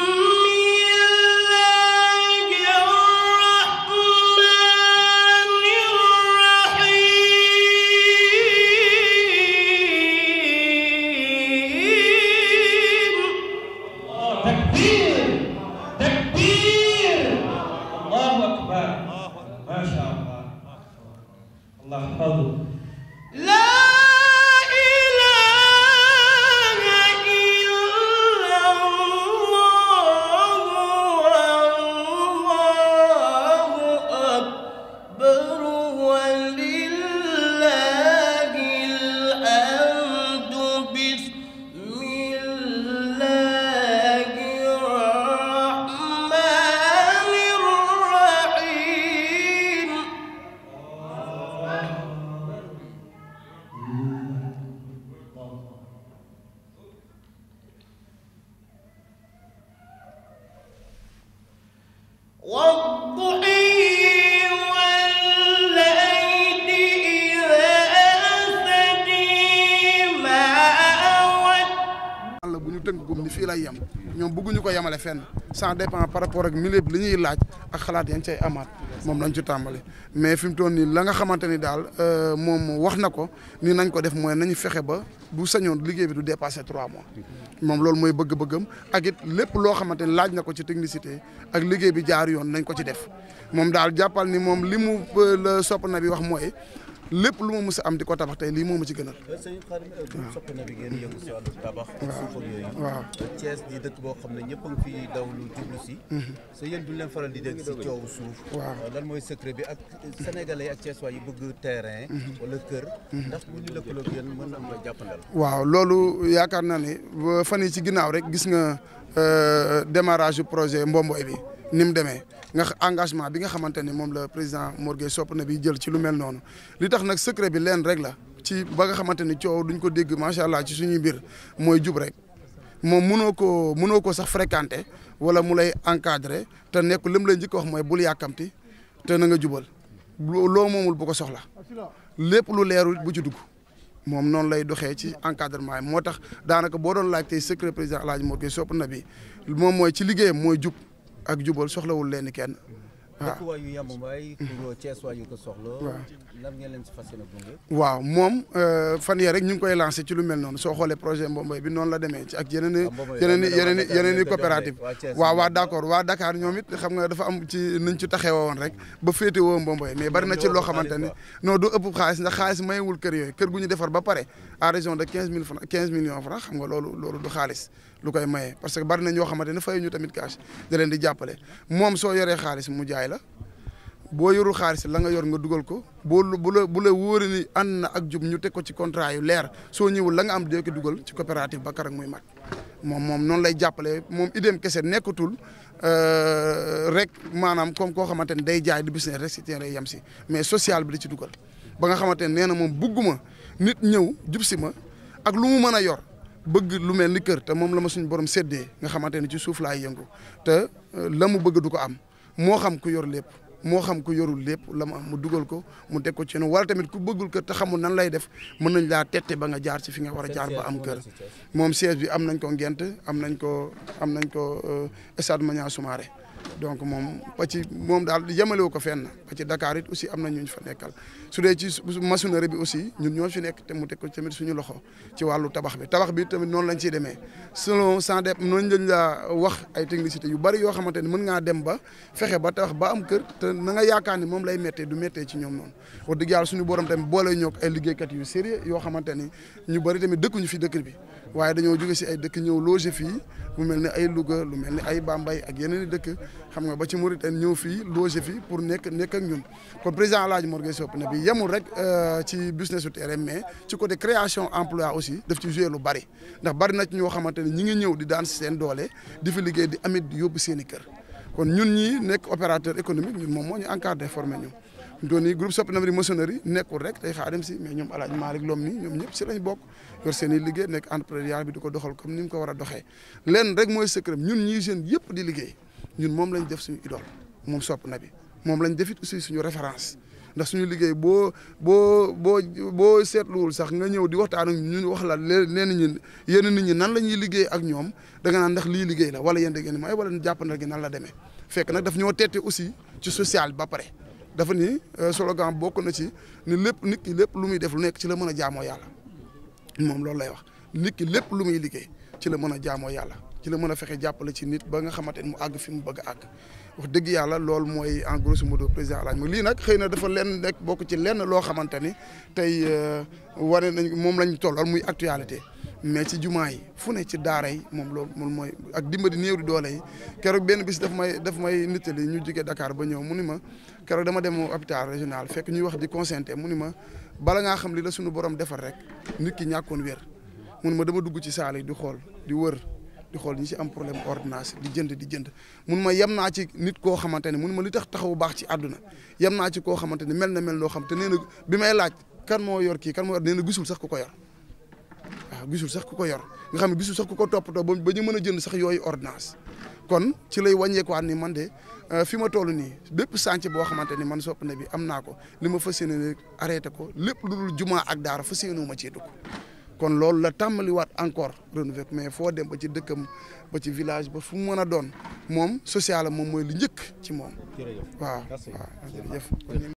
fii lay yem ñoom bëgguñu ko yemale fenn ça dépend par rapport ak milieu bi li ñuy laaj ak xalaat yañ cay amaat moom lañ ci tàmbali mais fi mu toll nii la nga xamante ni daal moom wax na ko ni nañ ko def mooy nañu fexe ba bu sañoon liggéey bi du dépasser 3 mois moom loolu mooy bëgg-bëggam ak it lépp loo xamante ni laaj na ko ci technicité ak liggéey bi jaar yoon nañ ko ci def moom daal jàppal ni moom li mu la sopp na bi wax mooy lépp lu ma mës a am di ko tabax tey lii moo ma ci gënal. sëñ Khadim groupe Sope Nabi ngeen yëngu si wàllu tabax ak suuf ak yooyu. waaw Thiès di dëkk boo xam ne ñëpp a ngi fi daw lu jublu si. sa yéen duñ leen faral di dégg si coowu suuf. waaw lan mooy secret bi ak sénégalais ak Thiès waa yi bëgg terrain. wala kër. ndax bu ñu lëkkaloog yéen mën na am jàppandal. waaw loolu yaakaar naa ne fan yi ci ginnaaw rek gis nga démarrage projet Mbomboy bi ni mu demee nga engagement bi nga xamante ni moom la président Mor Gueye Sope Nabi jël ci lu mel noonu li tax nag secret bi leen rek la ci ba nga xamante ni coow duñ ko dégg macha allah ci suñuy mbir mooy jub rek moom mënoo ko sax fréquenter wala mu lay encadrer te nekk li mu lay njëkk wax mooy bul yàkkamti te na nga jubal loo moomul bu ko soxla lépp lu leerul bu ci dugg moom noonu lay doxee ci encadrement yi moo tax daanaka boo doon laaj tey secret président El Hadj Mor Gueye Sope Nabi moom mooy ci liggéeyam mooy jub ak jubal soxlawul leen kenn. dëkkuwaay yu yem waay pour Thiès waay yu ko soxla. waaw lan ngeen leen si fas yéene gunge. waaw moom fan yii rek ñu ngi koy lancé ci lu mel noonu soo xoolee projet Mbomboy bi noonu la demee ci ak yeneen i coopérative waaw d'accord waa Dakar ñoom it xam nga dafa am ci nuñ ci taxawoo woon rek ba féete woo Mbomboy mais bari na ci loo xamante ne non du ëpp xaalis ndax xaalis mayewul kër yooyu kër gu ñu defar ba pare à raison de 15 millions francs xam nga loolu du xaalis lu koy maye parce que bari na ñoo xamante ne fay ñu tamit cash da leen di jàppale moom soo yoree xaalis mu jaay la boo yorul xaalis la nga yor nga dugal ko bu la wóoree ni ànd na ak jub ñu teg ko ci contrat yu leer soo ñëwul la nga am dee ko dugal ci coopérative ba karak muy mat moom noonu lay jàppale moom idéem kese nekkatul rek maanaam comme koo xamante ne day jaay di business rek si terrain yem si mais social bi di ci dugal ba nga xamante ne nee na moom bugguma nit ñëw jub si ma ak lu mu mën a yor bëgg lu mel ni kër te moom la ma suñu borom séddee nga xamante ne ci suuf laay yëngu te la mu bëgg du ko am moo xam ku yor lépp moo xam ku yorul lépp la mu am mu dugal ko mu teg ko ci noonu wala tamit ku bëggul kër te xamul nan lay def mën nañ laa tette ba nga jaar ci fi nga war a jaar ba am kër moom siège bi am nañ ko Ngent am nañ ko Stade Maniang Soumaré donc moom daal yemalewu ko fenn ba ci Dakar it aussi am na ñu fa nekkal su dee ci maçonnerie bi aussi ñun ñoo fi nekk te mu teg ko tamit suñu loxo ci wàllu tabax bi tamit noonu lañ ciy demee selon sans dep noonu lañ la wax ay technicité yu bari yoo xamante ni mën ngaa dem ba fexe ba tabax ba am kër te na nga yaakaar ni moom lay méttee du méttee ci ñoom noonu wax dëgg yàlla suñu borom tamit boole ñoo ay liggéeykat yu sérieux yoo xamante ni ñu bari tamit dëkkuñu fi dëkk bi waaye dañoo jóge si ay dëkk ñëw loger fii mu mel ni ay Louga lu mel ni ay Bambey ak yeneen i dëkk xam nga ba ci Mauritanie ñëw fii loger fii pour nekk ak ñun kon président El Hadj Mor Gueye Sope Nabi yemul rek ci business su terrain mais ci côté création emploi aussi daf ci jouer lu bari ndax bari na ci ñoo xamante ne ñi ngi ñëw di daan seen doole di fi liggéey di amit di yóbbu seen i kër kon ñun ñii nekk opérateur économique ñun moom moo ñu encadré formé ñu doon nii groupe Sope Nabi maçonnerie nekkul rek tey Xaadim si mais ñoom El Hadj Malick Lom ni ñoom ñëpp si lañ bokk yor seen i liggéey nekk entrepreneuriat bi di ko doxal comme ni mu ko war a doxee lenn rek mooy secret ñun ñii jeunes yëpp di liggéey ñun moom lañ def suñu idole moom Sope Nabi moom lañ defit aussi suñu référence ndax suñu liggéey boo seetluwul sax nga ñëw di waxtaan ak ñun wax la yenn nit ñi nan la ñuy liggéey ak ñoom da nga naan ndax lii liggéey la wala yéen da ngeen may wala jàppandal gi nan la demee fekk nag daf ñoo tette aussi ci social ba pare dafa ni slogan bokk na ci ni nit ki lépp lu muy def lu nekk ci la mën a jaamoo yàlla moom loolu lay wax nit ki lépp lu muy liggéey ci la mën a jaamoo yàlla ci la mën a fexe jàppale ci nit ba nga xamante ni mu àgg fi mu bëgg a àgg wax dëgg yàlla loolu mooy en grosso modo président El Hadj lii nag xëy na dafa lenn nekk bokk ci lenn loo xamante ni tey wane nañ moom lañ tollool muy actualité mais ci jumaa yi fu ne ci daara yi moom mooy ak dimbali néew di doole yi keroog benn bis daf may nittali ñu jógee Dakar ba ñëw mu ni ma keroog dama dem hôpital régional fekk ñuy wax di consenté mu ni ma bala ngaa xam li la suñu borom defar rek nit ki ñàkkoon wér mu ni ma dama dugg ci saal yi di xool di wër di xool ñi ci am problème ordonnance di jënd mun ma yem naa ci nit koo xamante ne mun ma li tax taxawu baax ci àdduna yem naa ci koo xamante ne mel noo xam te nee na bi may laaj kan moo yor nee na gisul sax ku ko yor waaw gisul sax ku ko yor nga xam ne gisul sax ku ko toppatoo ba ñu mën a jënd sax yooyu ordonnance kon ci lay wàññeekuwaat ni man de fi ma toll nii bépp chantier boo xamante ni man Sope Nabi am naa ko li ma fas yéene arrêté ko lépp lu dul jumaa ak daara fas yéene ma cee dugg kon loolu la tàmbaliwaat encore renouveler mais foo dem ba ci dëkkam ba ci village ba fu mu mën a doon moom social moom mooy li njëkk ci moom. waaw jërëjëf.